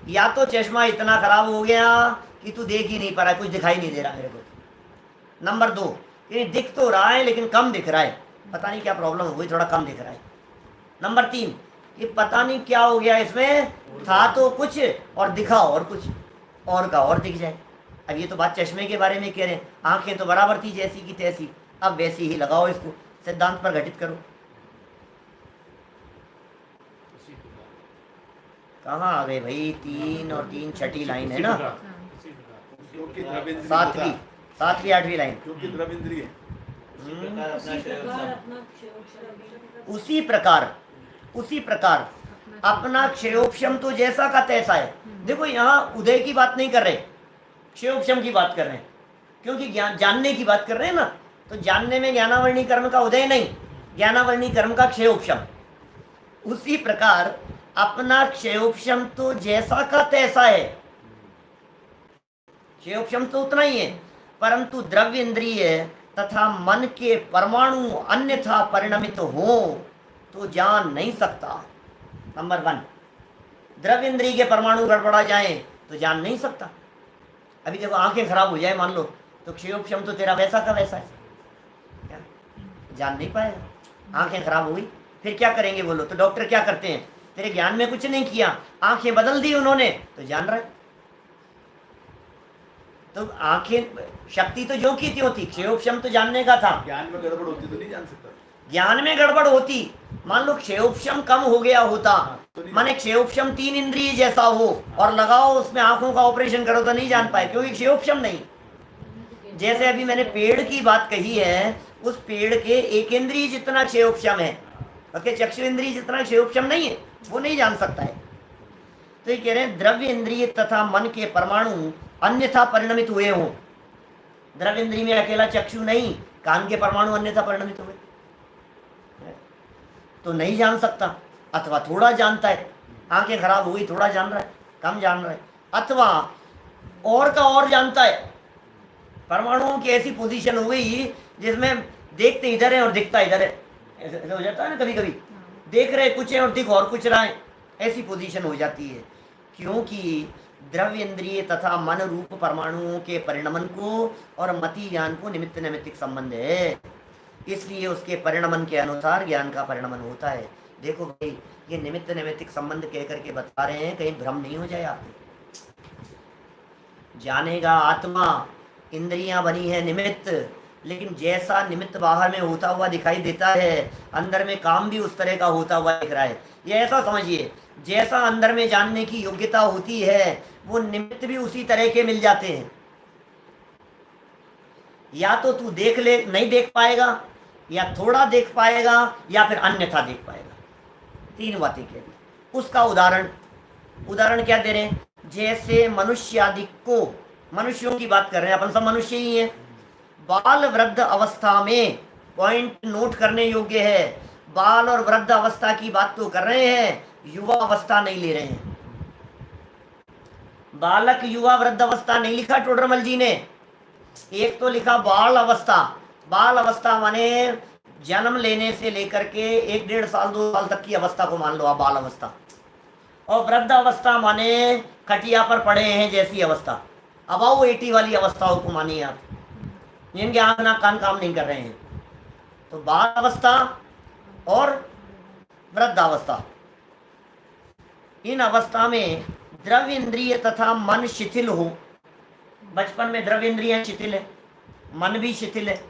या तो चश्मा इतना खराब हो गया कि तू देख ही नहीं पा रहा, कुछ दिखाई नहीं दे रहा मेरे को। नंबर 2, ये दिख तो रहा है लेकिन कम दिख रहा है, पता नहीं क्या प्रॉब्लम हो गई, थोड़ा कम दिख रहा है। नंबर 3, ये पता नहीं क्या हो गया, इसमें था तो कुछ और दिखा और कुछ, और का और दिख जाए। अब ये तो बात चश्मे के बारे में कह रहे हैं, आंखें तो बराबर थी जैसी की तैसी, अब वैसी ही लगाओ, इसको सिद्धांत पर घटित करो। कहाँ आ गए भाई? 3 और 3 छठी लाइन है ना, 7वीं 8वीं लाइन। उसी प्रकार अपना क्षयोपशम तो जैसा का तैसा है। देखो यहाँ उदय की बात नहीं कर रहे, क्षयोपशम की बात कर रहे हैं, क्योंकि ज्ञान जानने की बात कर रहे हैं ना, तो जानने में ज्ञानावरणी कर्म का उदय नहीं, ज्ञानावरणी कर्म का क्षयोपशम। उसी प्रकार अपना क्षयोपशम तो जैसा का तैसा है, क्षयोपशम तो उतना ही है, परंतु द्रव्य इंद्रिय तथा मन के परमाणु अन्यथा परिणमित हो तो जान नहीं सकता। नंबर 1, द्रव्य इंद्रिय के परमाणु गड़बड़ा जाए तो जान नहीं सकता। अभी देखो आंखें खराब हो जाए मान लो, तो क्षयोपशम तो तेरा वैसा का वैसा है, क्या जान नहीं पाएगा। आंखें खराब हो गई, फिर क्या करेंगे बोलो? तो डॉक्टर क्या करते हैं, तेरे ज्ञान में कुछ नहीं किया, आंखें बदल दी उन्होंने, तो जान रहे। तो आंखें शक्ति तो जो की थी होती, क्षयोपशम तो जानने का था। ज्ञान में गड़बड़ होती तो नहीं जान सकता। ज्ञान में गड़बड़ होती, मान लो क्षयोपशम कम हो गया होता, माने क्षयोपशम 3 इंद्रिय जैसा हो और लगाओ उसमें आंखों का ऑपरेशन करो तो नहीं जान पाए, क्योंकि क्षयोपशम नहीं। जैसे अभी मैंने पेड़ की बात कही है, उस पेड़ के 1 इंद्रिय जितना क्षयोपशम है, ओके, चक्षु इंद्रिय जितना क्षयोपशम नहीं है, वो नहीं जान सकता है। तो ये कह रहे हैं द्रव्य इंद्रिय तथा मन के परमाणु अन्यथा परिणमित हुए हों। द्रव्य इंद्रिय में अकेला चक्षु नहीं, कान के परमाणु अन्यथा परिणमित हुए तो नहीं जान सकता, अथवा थोड़ा जानता है। आंखें खराब हो गई, थोड़ा जान रहा है, कम जान रहा है, अथवा और का और जानता है। परमाणुओं की ऐसी पोजीशन हो गई जिसमें देखते इधर है और दिखता इधर है, ऐसा हो जाता है ना, कभी कभी देख रहे कुछ है और दिख और कुछ रहा है, ऐसी पोजीशन हो जाती है। क्योंकि द्रव्य इंद्रिय तथा मन रूप परमाणुओं के परिणमन को और मति ज्ञान को निमित्त नैमित्तिक संबंध है, इसलिए उसके परिणमन के अनुसार ज्ञान का परिणमन होता है। देखो भाई, ये निमित्त नैमित्तिक संबंध कह करके बता रहे हैं, कहीं भ्रम नहीं हो जाए आपको। जानेगा आत्मा, इंद्रियां बनी है निमित्त, लेकिन जैसा निमित्त बाहर में होता हुआ दिखाई देता है, अंदर में काम भी उस तरह का होता हुआ दिख रहा है। ये ऐसा समझिए, जैसा अंदर में जानने की योग्यता होती है, वो निमित्त भी उसी तरह के मिल जाते हैं। या तो तू देख ले, नहीं देख पाएगा, या थोड़ा देख पाएगा, या फिर अन्यथा देख पाएगा। 3 बातें कह दी। उसका उदाहरण क्या दे रहे हैं? जैसे मनुष्य आदि को, मनुष्यों की बात कर रहे हैं, अपन सब मनुष्य ही हैं। बाल वृद्ध अवस्था में, पॉइंट नोट करने योग्य है, बाल और वृद्ध अवस्था की बात तो कर रहे हैं, युवा अवस्था नहीं ले रहे हैं। बालक युवा वृद्ध अवस्था नहीं लिखा टोडरमल जी ने, एक तो लिखा बाल अवस्था। बाल अवस्था माने जन्म लेने से लेकर के 1 डेढ़ साल 2 साल तक की अवस्था को मान लो आप बाल अवस्था। और वृद्ध अवस्था माने खटिया पर पड़े हैं जैसी अवस्था, अबाउ 80 वाली अवस्थाओं को मानिए आप, जिनके आंख नाक कान काम नहीं कर रहे हैं। तो बाल अवस्था और वृद्ध अवस्था, इन अवस्था में द्रव्य इंद्रिय तथा मन शिथिल हो। बचपन में द्रव्य इंद्रियां शिथिल है, मन भी शिथिल है,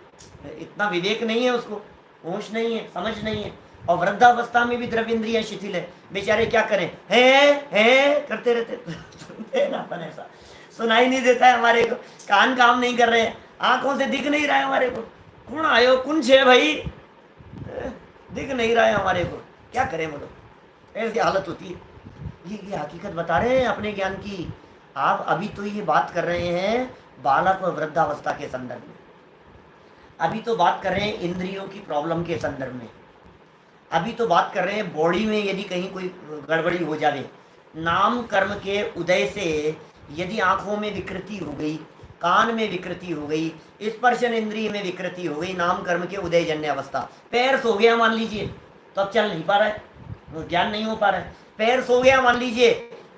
इतना विवेक नहीं है उसको, होश नहीं है, समझ नहीं है, और वृद्धावस्था में भी द्रव्य इंद्रियां शिथिल है। बेचारे क्या करें, है करते रहते ना, अपन ऐसा सुनाई नहीं देता है हमारे को, कान काम नहीं कर रहे हैं, आंखों से दिख नहीं रहा है हमारे को, कौन आयो कौन छे भाई, दिख नहीं रहा है हमारे को, क्या करें बोलो, ऐसी हालत होती है। ये हकीकत बता रहे हैं अपने ज्ञान की। आप अभी तो ये बात कर रहे हैं बालक और वृद्धावस्था के संदर्भ में, अभी तो बात कर रहे हैं इंद्रियों की प्रॉब्लम के संदर्भ में, अभी तो बात कर रहे हैं बॉडी में यदि कहीं कोई गड़बड़ी हो जाए, नाम कर्म के उदय से यदि आंखों में विकृति हो गई, कान में विकृति हो गई, स्पर्शन इंद्रिय में विकृति हो गई, नाम कर्म के उदय जन्य अवस्था, पैर सो गया मान लीजिए तो अब चल नहीं पा रहा है, ज्ञान नहीं हो पा रहा है, पैर सो गया मान लीजिए,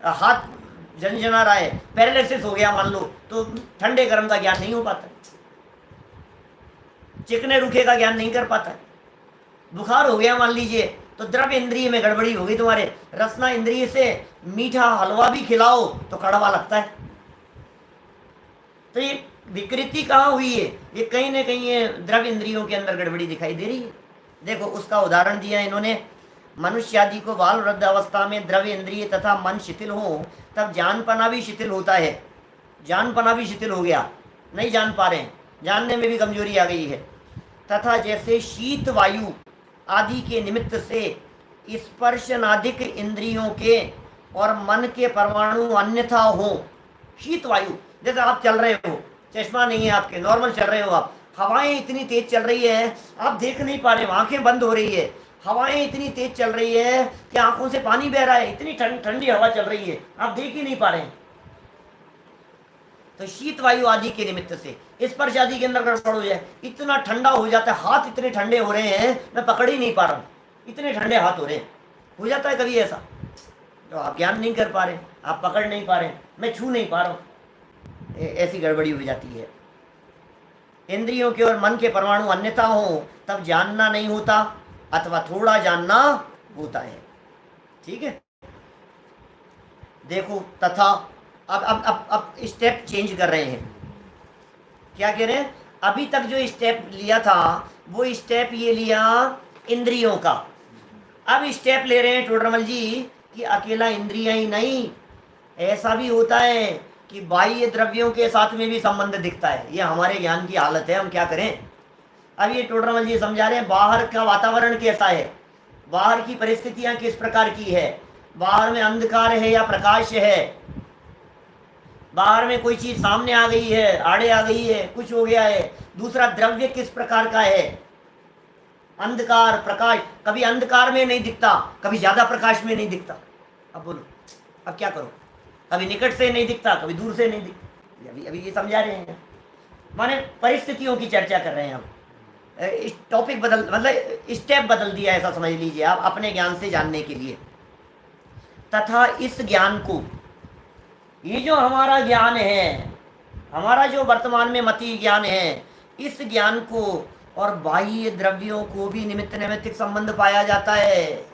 हाथ झनझना रहा है, पैरालिसिस हो गया मान लो, तो ठंडे गर्म का ज्ञान नहीं हो पाता, चिकने रुखे का ज्ञान नहीं कर पाता है। बुखार हो गया मान लीजिए तो द्रव्य इंद्रिय में गड़बड़ी हो गई तुम्हारे, रसना इंद्रिय से मीठा हलवा भी खिलाओ तो कड़वा लगता है। तो ये विकृति कहाँ हुई है, ये कहीं ना कहीं ये द्रव्य इंद्रियों के अंदर गड़बड़ी दिखाई दे रही है। देखो उसका उदाहरण दिया इन्होंने, मनुष्य आदि को बाल वृद्ध अवस्था में द्रव्य इंद्रिय तथा मन शिथिल हो तब जानपना भी शिथिल होता है। जानपना भी शिथिल हो गया, नहीं जान पा रहे हैं, जानने में भी कमजोरी आ गई है। तथा जैसे शीत वायु आदि के निमित्त से स्पर्शनादिक इंद्रियों के और मन के परमाणु अन्यथा हो। शीत वायु, जैसे आप चल रहे हो, चश्मा नहीं है आपके, नॉर्मल चल रहे हो आप, हवाएं इतनी तेज चल रही है आप देख नहीं पा रहे हो, आंखें बंद हो रही है, हवाएं इतनी तेज चल रही है कि आंखों से पानी बह रहा है, इतनी ठंडी हवा चल रही है आप देख ही नहीं पा रहे हैं। तो शीत वायु आदि के निमित्त से स्पर्श आदि के अंदर गड़बड़ हो जाए, इतना ठंडा हो जाता है, हाथ इतने ठंडे हो रहे हैं मैं पकड़ ही नहीं पा रहा हूँ, इतने ठंडे हाथ हो रहे हैं, हो जाता है कभी ऐसा, तो आप ज्ञान नहीं कर पा रहे, आप पकड़ नहीं पा रहे, मैं छू नहीं पा रहा हूँ, ऐसी गड़बड़ी हो जाती है। इंद्रियों के और मन के परमाणु अन्यथा हो तब जानना नहीं होता अथवा थोड़ा जानना होता है। ठीक है, देखो तथा अब स्टेप चेंज कर रहे हैं, क्या कह रहे हैं, अभी तक जो स्टेप लिया था वो स्टेप ये लिया इंद्रियों का, अब स्टेप ले रहे हैं टोडरमल जी कि अकेला इंद्रियां ही नहीं, ऐसा भी होता है कि बाह्य द्रव्यों के साथ में भी संबंध दिखता है। ये हमारे ज्ञान की हालत है, हम क्या करें। अब ये टोडरमल जी समझा रहे हैं बाहर का वातावरण कैसा है, बाहर की परिस्थितियां किस प्रकार की है, बाहर में अंधकार है या प्रकाश है, बाहर में कोई चीज सामने आ गई है, आड़े आ गई है, कुछ हो गया है, दूसरा द्रव्य किस प्रकार का है, अंधकार प्रकाश, कभी अंधकार में नहीं दिखता, कभी ज्यादा प्रकाश में नहीं दिखता। अब बोलो अब क्या करो, कभी निकट से नहीं दिखता, कभी दूर से नहीं दिखता। अभी अभी ये समझा रहे हैं, माने परिस्थितियों की चर्चा कर रहे हैं हम, इस टॉपिक बदल, मतलब स्टेप बदल दिया, ऐसा समझ लीजिए आप अपने ज्ञान से जानने के लिए। तथा इस ज्ञान को, ये जो हमारा ज्ञान है, हमारा जो वर्तमान में मति ज्ञान है, इस ज्ञान को और बाह्य द्रव्यों को भी निमित्त नैमित्तिक संबंध पाया जाता है।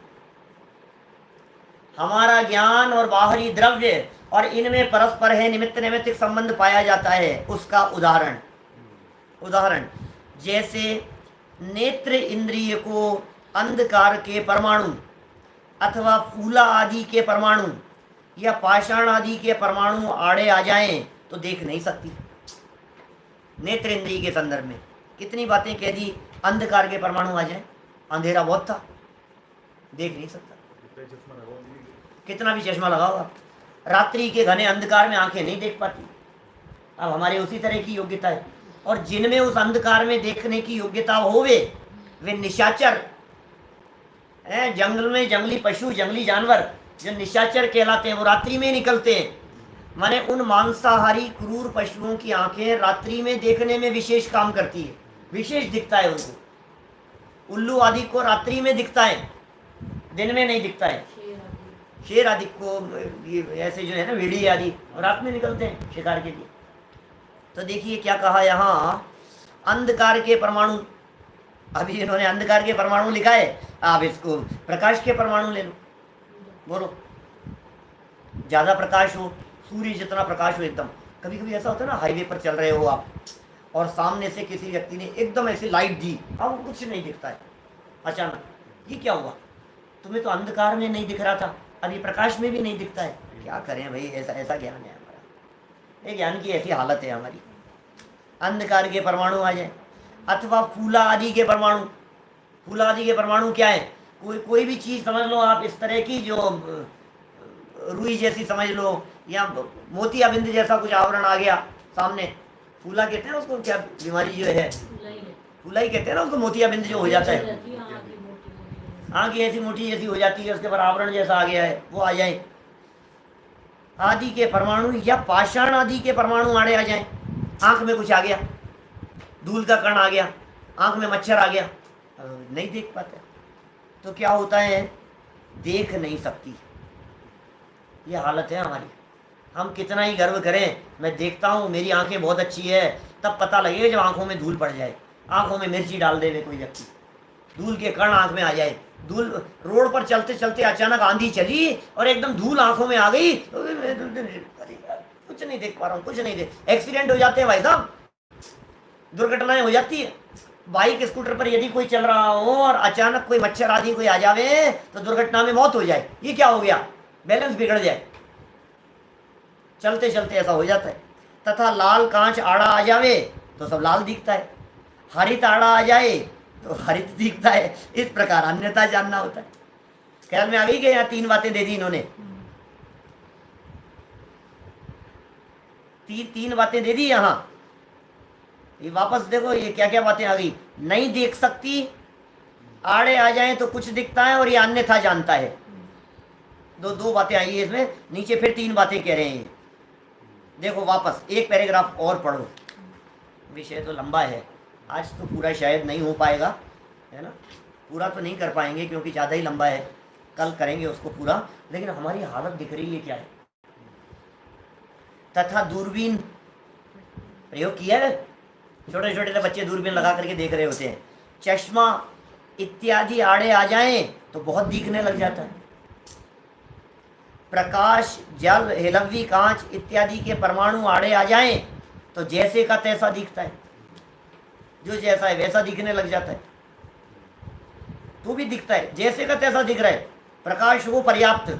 हमारा ज्ञान और बाहरी द्रव्य और इनमें परस्पर है निमित्त नैमित्तिक संबंध पाया जाता है। उसका उदाहरण जैसे नेत्र इंद्रिय को अंधकार के परमाणु अथवा फूला आदि के परमाणु या पाषाण आदि के परमाणु आड़े आ जाएं तो देख नहीं सकती। नेत्र इंद्रिय के संदर्भ में कितनी बातें कह दी, अंधकार के परमाणु आ जाए, अंधेरा बहुत था, देख नहीं सकता, कितना भी चश्मा लगाओ आप, रात्रि के घने अंधकार में आंखें नहीं देख पाती। अब हमारे उसी तरह की योग्यता है, और जिनमें उस अंधकार में देखने की योग्यता होवे वे निशाचर हैं, जंगल में जंगली पशु, जंगली जानवर जो निशाचर कहलाते हैं, वो रात्रि में निकलते हैं। माने उन मांसाहारी क्रूर पशुओं की आंखें रात्रि में देखने में विशेष काम करती है, विशेष दिखता है उनको। उल्लू आदि को रात्रि में दिखता है, दिन में नहीं दिखता है। शेर आदि को ऐसे जो है ना भेड़िए आदि रात में निकलते हैं शिकार के लिए। तो देखिए क्या कहा यहाँ, अंधकार के परमाणु, अभी इन्होंने अंधकार के परमाणु लिखा है, आप इसको प्रकाश के परमाणु ले लो। बोलो ज़्यादा प्रकाश हो, सूर्य जितना प्रकाश हो एकदम। कभी कभी ऐसा होता है ना, हाईवे पर चल रहे हो आप और सामने से किसी व्यक्ति ने एकदम ऐसे लाइट दी, अब कुछ नहीं दिखता है, अचानक ये क्या हुआ, तुम्हें तो अंधकार में नहीं दिख रहा था, अब ये प्रकाश में भी नहीं दिखता है, क्या करें भाई, ऐसा ऐसा ज्ञान है हमारा। ये ज्ञान की ऐसी हालत है हमारी। अंधकार के परमाणु आ जाए, अथवा फूला आदि के परमाणु। फूला आदि के परमाणु क्या है, कोई भी चीज़ समझ लो आप इस तरह की, जो रुई जैसी समझ लो, या मोतियाबिंद जैसा कुछ आवरण आ गया सामने, फूला कहते हैं उसको, क्या बीमारी जो है, फूला ही कहते हैं ना उसको, मोतियाबिंद जो हो जाता है, आँख ऐसी मोटी जैसी हो जाती है, उसके ऊपर आवरण जैसा आ गया है, वो आ जाए। आदि के परमाणु या पाषाण आदि के परमाणु आड़े आ जाए, आँख में कुछ आ गया, धूल का कण आ गया, आँख में मच्छर आ गया, नहीं देख पाते, तो क्या होता है, देख नहीं सकती, ये हालत है हमारी। हम कितना ही गर्व करें, मैं देखता हूँ मेरी आंखें बहुत अच्छी है, तब पता लगेगा जब आंखों में धूल पड़ जाए, आंखों में मिर्ची डाल दे कोई व्यक्ति, धूल के कण आंख में आ जाए, धूल, रोड पर चलते चलते अचानक आंधी चली और एकदम धूल आंखों में आ गई, कुछ नहीं देख पा रहा हूँ, कुछ नहीं देख, एक्सीडेंट हो जाते हैं भाई साहब, दुर्घटनाएं हो जाती है। बाइक स्कूटर पर यदि कोई चल रहा हो और अचानक कोई मच्छर आदि कोई आ जावे तो दुर्घटना में मौत हो जाए, ये क्या हो गया, बैलेंस बिगड़ जाए, चलते चलते ऐसा हो जाता है। तथा लाल कांच आड़ा आ जावे तो सब लाल दिखता है, हरित आड़ा आ जाए तो हरित दिखता है, इस प्रकार अन्यथा जानना होता है। ख्याल में आ गई कि यहाँ 3 बातें दे दी इन्होंने, तीन बातें दे दी यहाँ। ये वापस देखो ये क्या क्या बातें आ गई, नहीं देख सकती, आड़े आ जाए तो कुछ दिखता है, और ये अन्यथा जानता है, दो बातें आई है इसमें। नीचे फिर 3 बातें कह रहे हैं, देखो वापस एक पैराग्राफ और पढ़ो, विषय तो लंबा है, आज तो पूरा शायद नहीं हो पाएगा, है ना, पूरा तो नहीं कर पाएंगे क्योंकि ज़्यादा ही लंबा है, कल करेंगे उसको पूरा। लेकिन हमारी हालत दिख रही है क्या है। तथा दूरबीन प्रयोग किया है, छोटे छोटे बच्चे दूरबीन लगा करके देख रहे होते हैं, चश्मा इत्यादि आड़े आ जाएं तो बहुत दिखने लग जाता है। प्रकाश, जल, हेलवी, कांच इत्यादि के परमाणु आड़े आ जाएं तो जैसे का तैसा दिखता है, जो जैसा है वैसा दिखने लग जाता है, तो भी दिखता है, जैसे का तैसा दिख रहा है, प्रकाश हो पर्याप्त,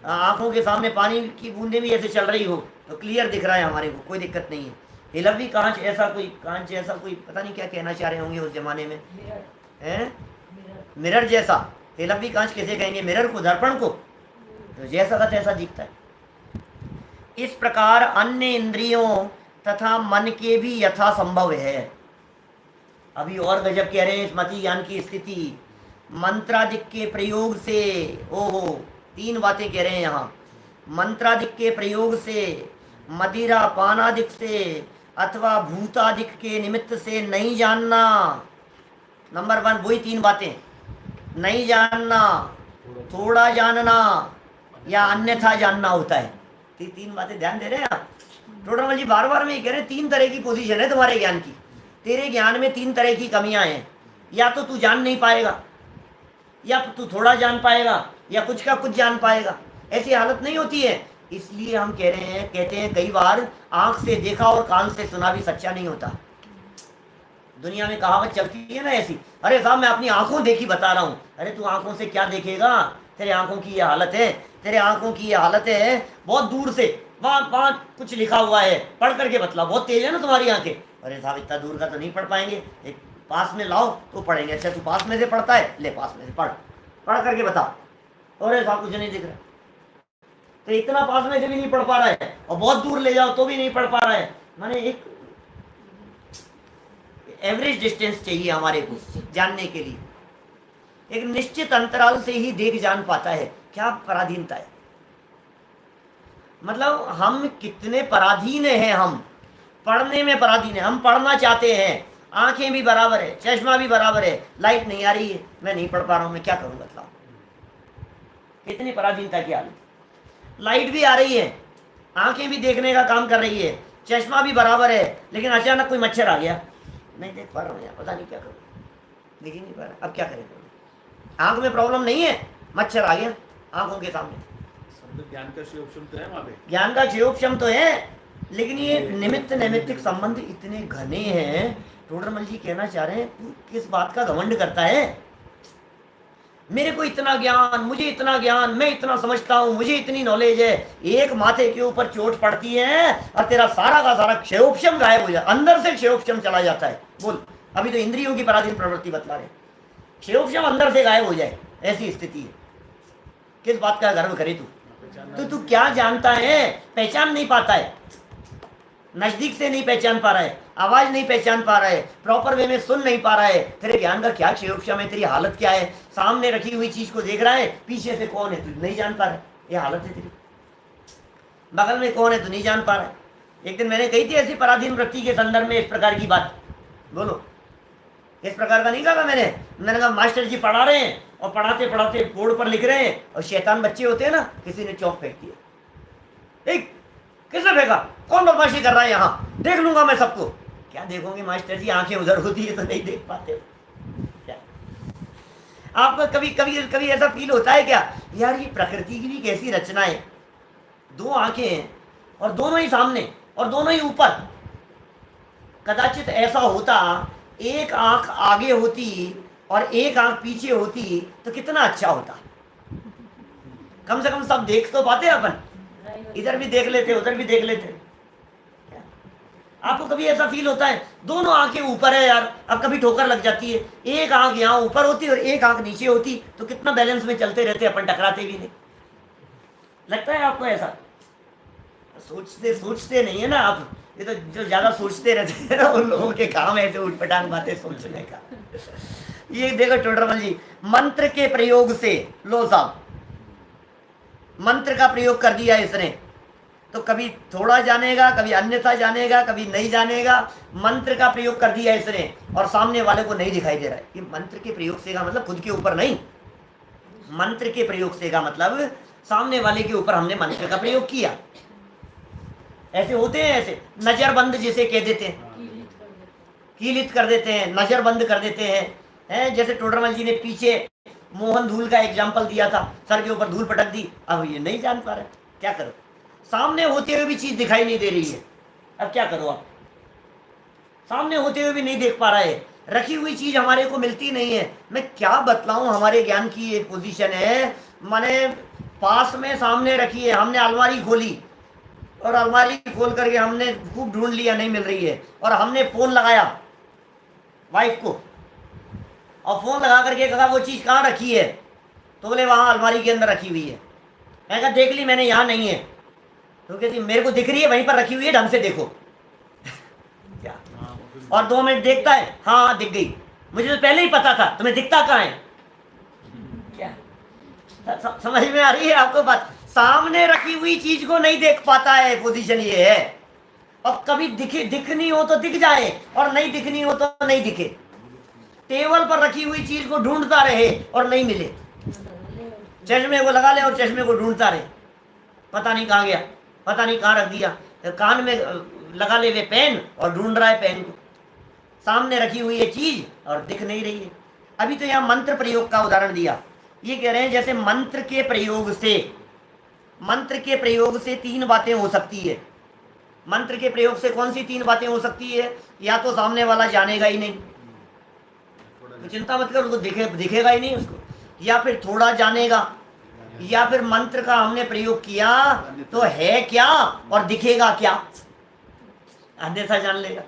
आंखों के सामने पानी की बूंदें भी ऐसे चल रही हो तो क्लियर दिख रहा है हमारे को, कोई दिक्कत नहीं है। हेलवी कांच ऐसा कोई, कांच ऐसा कोई, पता नहीं क्या कहना चाह रहे होंगे उस जमाने में, हैं, मिरर जैसा, हेलवी कांच कैसे कहेंगे, मिरर को, दर्पण को, तो जैसा का तैसा दिखता है। इस प्रकार अन्य इंद्रियों तथा मन के भी यथा संभव है। अभी और गजब कह रहे हैं इस मति ज्ञान की स्थिति, मंत्रादिक के प्रयोग से, ओहो 3 बातें कह रहे हैं यहाँ, मंत्रादिक के प्रयोग से, मदिरा पानादिक से, अथवा भूतादिक के निमित्त से नहीं जानना। नंबर 1 वही 3 बातें, नहीं जानना, थोड़ा जानना या अन्यथा जानना होता है। 3 बातें ध्यान दे रहे हैं आप। टोडरमल जी बार बार में ये कह रहे हैं 3 तरह की पोजीशन है तुम्हारे ज्ञान की, तेरे ज्ञान में 3 तरह की कमियां हैं, या तो तू जान नहीं पाएगा, या तू थोड़ा जान पाएगा, या कुछ का कुछ जान पाएगा, ऐसी हालत नहीं होती है। इसलिए हम कह रहे हैं, कहते हैं कई बार आंख से देखा और कान से सुना भी सच्चा नहीं होता। दुनिया में कहावत चलती है ना ऐसी, अरे साहब मैं अपनी आंखों देखी बता रहा हूँ, अरे तू आंखों से क्या देखेगा, तेरे आंखों की ये हालत है, तेरे आंखों की ये हालत है, बहुत दूर से वहाँ कुछ लिखा हुआ है, पढ़ करके बतला, बहुत तेज है ना तुम्हारी आंखें, अरे साहब इतना दूर का तो नहीं पढ़ पाएंगे, एक पास में लाओ तो पढ़ेंगे। अच्छा तू पास में से पढ़ता है, ले पास में से पढ़ करके बता, अरे साहब कुछ नहीं दिख रहा, तो इतना पास में से भी नहीं पढ़ पा रहा है, और बहुत दूर ले जाओ तो भी नहीं पढ़ पा रहा है। माने एक एवरेज डिस्टेंस चाहिए हमारे को जानने के लिए, एक निश्चित अंतराल से ही देख जान पाता है। क्या पराधीनता है, मतलब हम कितने पराधीन हैं, हम पढ़ने में पराधीन है, हम पढ़ना चाहते हैं, आंखें भी बराबर है, चश्मा भी बराबर है, लाइट नहीं आ रही है, मैं नहीं पढ़ पा रहा हूं, मैं क्या करूं बताओ, कितनी पराधीनता की हालत। लाइट भी आ रही है, आंखें भी देखने का काम कर रही है, चश्मा भी बराबर है, लेकिन अचानक कोई मच्छर आ गया, नहीं देख पा रहा हूँ यार, पता नहीं क्या करूँ, देख ही नहीं पा रहा, अब क्या करें। आंख में प्रॉब्लम नहीं है, मच्छर आ गया आंखों के सामने, मतलब ज्ञान का शिवोपशम तो है वहाँ पे। ज्ञान का क्षयोपशम तो है, लेकिन ये निमित्त नैमित्तिक संबंध इतने घने हैं। टोडरमल जी कहना चाह रहे हैं तू किस बात का घमंड करता है? मेरे को इतना ज्ञान, मुझे इतना ज्ञान, मैं इतना समझता हूं, मुझे इतनी नॉलेज है। एक माथे के ऊपर चोट पड़ती है और तेरा सारा का सारा क्षयोपशम गायब हो जाता, अंदर से क्षयोपशम चला जाता है। बोल, अभी तो इंद्रियों की पराधीन प्रवृत्ति बतला रहे, क्षयोपशम अंदर से गायब हो जाए, ऐसी स्थिति है। किस बात का गर्व करे तू? तो तू क्या जानता है? पहचान नहीं पाता है, नजदीक से नहीं पहचान पा रहा है, आवाज नहीं पहचान पा रहा है, प्रॉपर वे में सुन नहीं पा रहा है। तेरे ज्ञान का क्या क्षयोपशम है? तेरी हालत क्या है? सामने रखी हुई चीज को देख रहा है, पीछे से कौन है तू नहीं जान पा रहा है, ये हालत है तेरी। बगल में कौन है तू नहीं जान पा रहा है। एक दिन मैंने कही थी ऐसी पराधीन वृत्ति के संदर्भ में इस प्रकार की बात, बोलो इस प्रकार का नहीं कहा मैंने कहा मास्टर जी पढ़ा रहे हैं और पढ़ाते पढ़ाते बोर्ड पर लिख रहे हैं और शैतान बच्चे होते हैं ना, किसी ने चौक फेंक दिया। एक किसने फेंका? कौन बदमाशी कर रहा है यहाँ, देख लूंगा मैं सबको। क्या देखोगे मास्टर जी, आंखें उधर होती है तो नहीं देख पाते। क्या आपको कभी कभी कभी ऐसा फील होता है क्या, यार ये प्रकृति की भी कैसी रचना है, दो आंखें हैं और दोनों ही सामने और दोनों ही ऊपर। कदाचित ऐसा होता एक आंख आगे होती और एक आंख पीछे होती तो कितना अच्छा होता। कम से कम सब देख तो पाते अपन, इधर भी देख लेते उधर भी देख लेते। आपको कभी ऐसा फील होता है दोनों आंखें ऊपर है यार, अब कभी ठोकर लग जाती है, एक आंख यहाँ ऊपर होती और एक आंख नीचे होती तो कितना बैलेंस में चलते रहते, अपन टकराते भी नहीं। लगता है आपको ऐसा? सोचते नहीं है ना आप, ये तो जो ज्यादा सोचते रहते हैं ना उन लोगों के काम ऐसे उठपटांग बातें सोचने का। ये देखो टोडरमल जी, मंत्र के प्रयोग से, लो साहब मंत्र का प्रयोग कर दिया इसने, तो कभी थोड़ा जानेगा, कभी अन्यथा जानेगा, कभी नहीं जानेगा। मंत्र का प्रयोग कर दिया इसने और सामने वाले को नहीं दिखाई दे रहा है। कि मंत्र के प्रयोग से का मतलब खुद के ऊपर नहीं, मंत्र के प्रयोग से का मतलब सामने वाले के ऊपर हमने मंत्र का प्रयोग किया। ऐसे होते हैं, ऐसे नजरबंद जिसे कह देते हैं, कीलित कर देते हैं, नजर बंद कर देते हैं। जैसे टोडरमल जी ने पीछे मोहन धूल का एग्जाम्पल दिया था, सर के ऊपर धूल पटक दी, अब ये नहीं जान पा रहे, क्या करो? सामने होते हुए भी चीज दिखाई नहीं दे रही है, अब क्या करो आप? सामने होते हुए भी नहीं देख पा रहा है, रखी हुई चीज हमारे को मिलती नहीं है। मैं क्या बतलाऊं, हमारे ज्ञान की एक पोजीशन है, माने पास में सामने रखी है, हमने अलमारी खोली और अलमारी खोल करके हमने खूब ढूंढ लिया, नहीं मिल रही है, और हमने फोन लगाया वाइफ को और फोन लगा करके कहा वो चीज कहाँ रखी है, तो बोले वहां अलमारी के अंदर रखी हुई है। मैं कहा देख ली मैंने, यहाँ नहीं है। तो कहती मेरे को दिख रही है, वहीं पर रखी हुई है, ढंग से देखो। क्या? और 2 मिनट देखता है, हाँ दिख गई, मुझे तो पहले ही पता था, तुम्हें दिखता कहाँ है? क्या समझ में आ रही है आपको बात? सामने रखी हुई चीज को नहीं देख पाता है, पोजीशन ये है। और कभी दिखनी हो तो दिख जाए और नहीं दिखनी हो तो नहीं दिखे। टेबल पर रखी हुई चीज को ढूंढता रहे और नहीं मिले, चश्मे को लगा ले और चश्मे को ढूंढता रहे, पता नहीं कहाँ गया, पता नहीं कहाँ रख दिया। तो कान में लगा ले वे पेन और ढूंढ रहा है पेन को, सामने रखी हुई है चीज और दिख नहीं रही है। अभी तो यहाँ मंत्र प्रयोग का उदाहरण दिया, ये कह रहे हैं जैसे मंत्र के प्रयोग से 3 बातें हो सकती है। मंत्र के प्रयोग से कौन सी 3 बातें हो सकती है? या तो सामने वाला जानेगा ही नहीं, तो चिंता मत कर, उसको दिखेगा ही नहीं उसको, या फिर थोड़ा जानेगा, या फिर मंत्र का हमने प्रयोग किया तो है क्या और दिखेगा क्या, अन्यथा जान लेगा।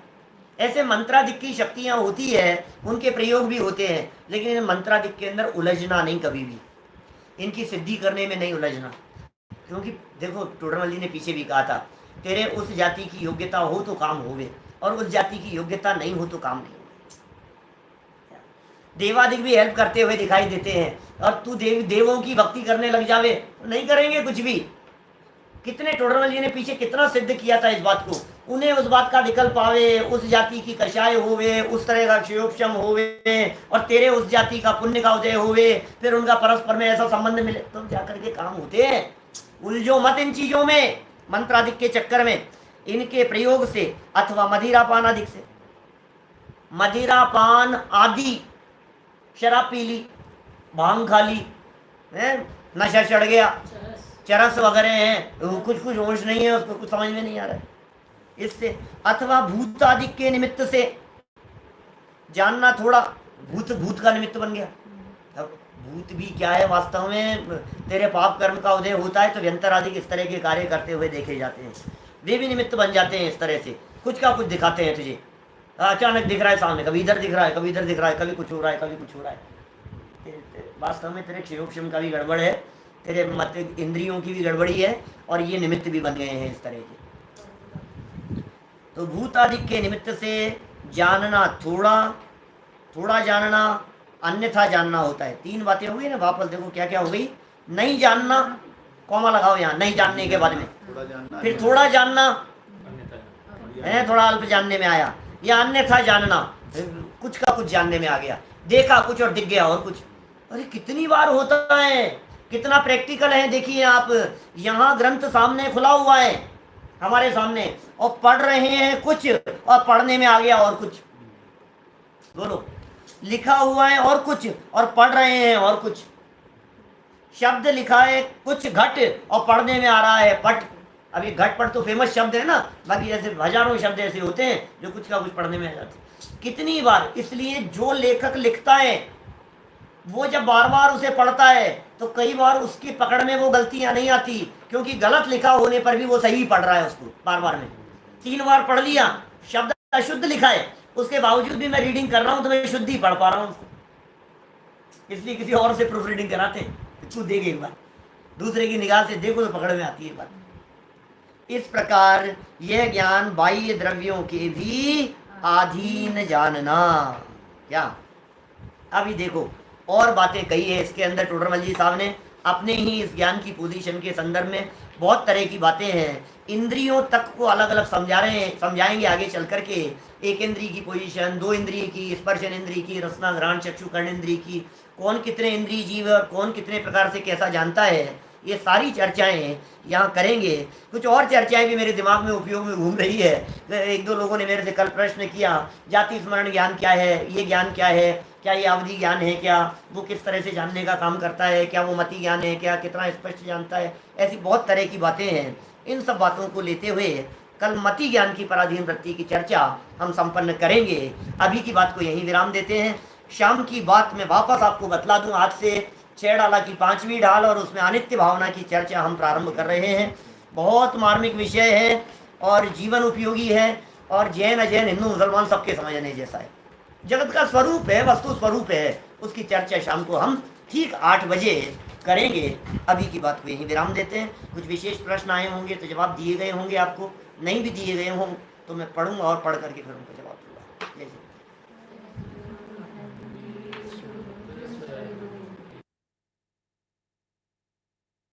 ऐसे मंत्रादिक की शक्तियां होती है, उनके प्रयोग भी होते हैं, लेकिन इन मंत्रादिक के अंदर उलझना नहीं, कभी भी इनकी सिद्धि करने में नहीं उलझना। क्योंकि देखो टोडरमल जी ने पीछे भी कहा था, तेरे उस जाति की योग्यता हो तो काम होवे और उस जाति की योग्यता नहीं हो तो काम नहीं। देवादिक भी हेल्प करते हुए दिखाई देते हैं और तू देवों की भक्ति करने लग जावे, नहीं करेंगे कुछ भी। कितने टोडरमल जी ने पीछे कितना सिद्ध किया था इस बात को, उन्हें उस बात का विकल्प आवे, उस जाति की कषाय होवे, उस तरह का क्षयोपशम होवे और तेरे उस जाति का पुण्य का उदय होवे, फिर उनका परस्पर में ऐसा संबंध मिले, तो जाकर के काम होते हैं। उलझो मत इन चीजों में, मंत्रादिक के चक्कर में। इनके प्रयोग से अथवा मदिरापान आदि से, मदिरापान आदि, शराब पी ली, भांग खा ली, नशा चढ़ गया, चरस वगैरह हैं, कुछ कुछ होश नहीं है, उसको कुछ समझ में नहीं आ रहा है इससे। अथवा भूतादिक के निमित्त से जानना, थोड़ा भूत भूत का निमित्त बन गया। अब भूत भी क्या है वास्तव में, तेरे पाप कर्म का उदय होता है तो व्यंतर आदि इस तरह के कार्य करते हुए देखे जाते हैं, वे भी निमित्त बन जाते हैं इस तरह से, कुछ का कुछ दिखाते हैं तुझे। अचानक दिख रहा है सामने, कभी इधर दिख रहा है, कभी इधर दिख रहा है, कभी कुछ हो रहा है, कभी कुछ हो रहा है। वास्तव में तेरे क्षयोक्षम का भी गड़बड़ है, तेरे मत इंद्रियों की भी गड़बड़ी है, और ये निमित्त भी बन गए हैं इस तरह के। तो भूत आदि के निमित्त से जानना, थोड़ा थोड़ा जानना, अन्यथा जानना होता है। तीन बातें हो गई ना, वापस देखो क्या क्या हो गई। नहीं जानना, कॉमा लगाओ यहाँ, नहीं जानने के बाद में, थोड़ा जानना, फिर थोड़ा जानना है, थोड़ा अल्प जानने में आया, या अन्यथा जानना, कुछ का कुछ जानने में आ गया, देखा कुछ और दिख गया और कुछ। अरे कितनी बार होता है, कितना प्रैक्टिकल है। देखिए आप, यहाँ ग्रंथ सामने खुला हुआ है हमारे सामने, और पढ़ रहे हैं कुछ, और पढ़ने में आ गया और कुछ। बोलो, लिखा हुआ है और कुछ, और पढ़ रहे हैं और कुछ। शब्द लिखा है कुछ घट, और पढ़ने में आ रहा है पट। अभी घट पट तो फेमस शब्द है ना, बाकी ऐसे हजारों शब्द ऐसे होते हैं जो कुछ का कुछ पढ़ने में आ जाते हैं। कितनी बार, इसलिए जो लेखक लिखता है वो जब बार बार उसे पढ़ता है तो कई बार उसकी पकड़ में वो गलतियां नहीं आती, क्योंकि गलत लिखा होने पर भी वो सही पढ़ रहा है उसको बार बार में। 3 बार पढ़ लिया, शब्द अशुद्ध लिखा है, उसके बावजूद भी मैं रीडिंग कर रहा हूं तो मैं शुद्ध ही पढ़ पा रहा हूं, इसलिए किसी और से प्रूफ रीडिंग कराते हैं, तू देख एक बार, दूसरे की निगाह से देखो तो पकड़ में आती है बात। इस प्रकार यह ज्ञान बाह्य द्रव्यों के भी अधीन जानना। क्या अभी देखो और बातें कही है इसके अंदर टोडरमल जी साहब ने अपने ही इस ज्ञान की पोजीशन के संदर्भ में। बहुत तरह की बातें हैं, इंद्रियों तक को अलग अलग समझाएंगे आगे चल करके। एक इंद्रिय की पोजीशन, 2 इंद्रिय की, स्पर्शन इंद्रिय की, रसना घ्राण चक्षु कर्ण इंद्रिय की, कौन कितने इंद्रिय जीव और कौन कितने प्रकार से कैसा जानता है, ये सारी चर्चाएं यहाँ करेंगे। कुछ और चर्चाएं भी मेरे दिमाग में उपयोग में घूम रही है। 1-2 लोगों ने मेरे से कल प्रश्न किया, जाति स्मरण ज्ञान क्या है, ये ज्ञान क्या है, क्या ये अवधि ज्ञान है, क्या वो किस तरह से जानने का काम करता है, क्या वो मति ज्ञान है, क्या कितना स्पष्ट जानता है। ऐसी बहुत तरह की बातें हैं। इन सब बातों को लेते हुए कल मति ज्ञान की पराधीन वृत्ति की चर्चा हम संपन्न करेंगे। अभी की बात को यहीं विराम देते हैं। शाम की बात में वापस आपको बतला दूं, आज से 6 डाला की 5वीं डाल और उसमें अनित्य भावना की चर्चा हम प्रारंभ कर रहे हैं। बहुत मार्मिक विषय है और जीवन उपयोगी है, और जैन अजैन हिंदू मुसलमान सबके समझने जैसा है। जगत का स्वरूप है, वस्तु स्वरूप है, उसकी चर्चा शाम को हम ठीक 8 बजे करेंगे। अभी की बात को यहीं विराम देते हैं। कुछ विशेष प्रश्न आए होंगे तो जवाब दिए गए होंगे, आपको नहीं भी दिए गए हों तो मैं पढ़ूंगा और पढ़ करके फिर उनको जवाब दूंगा। जय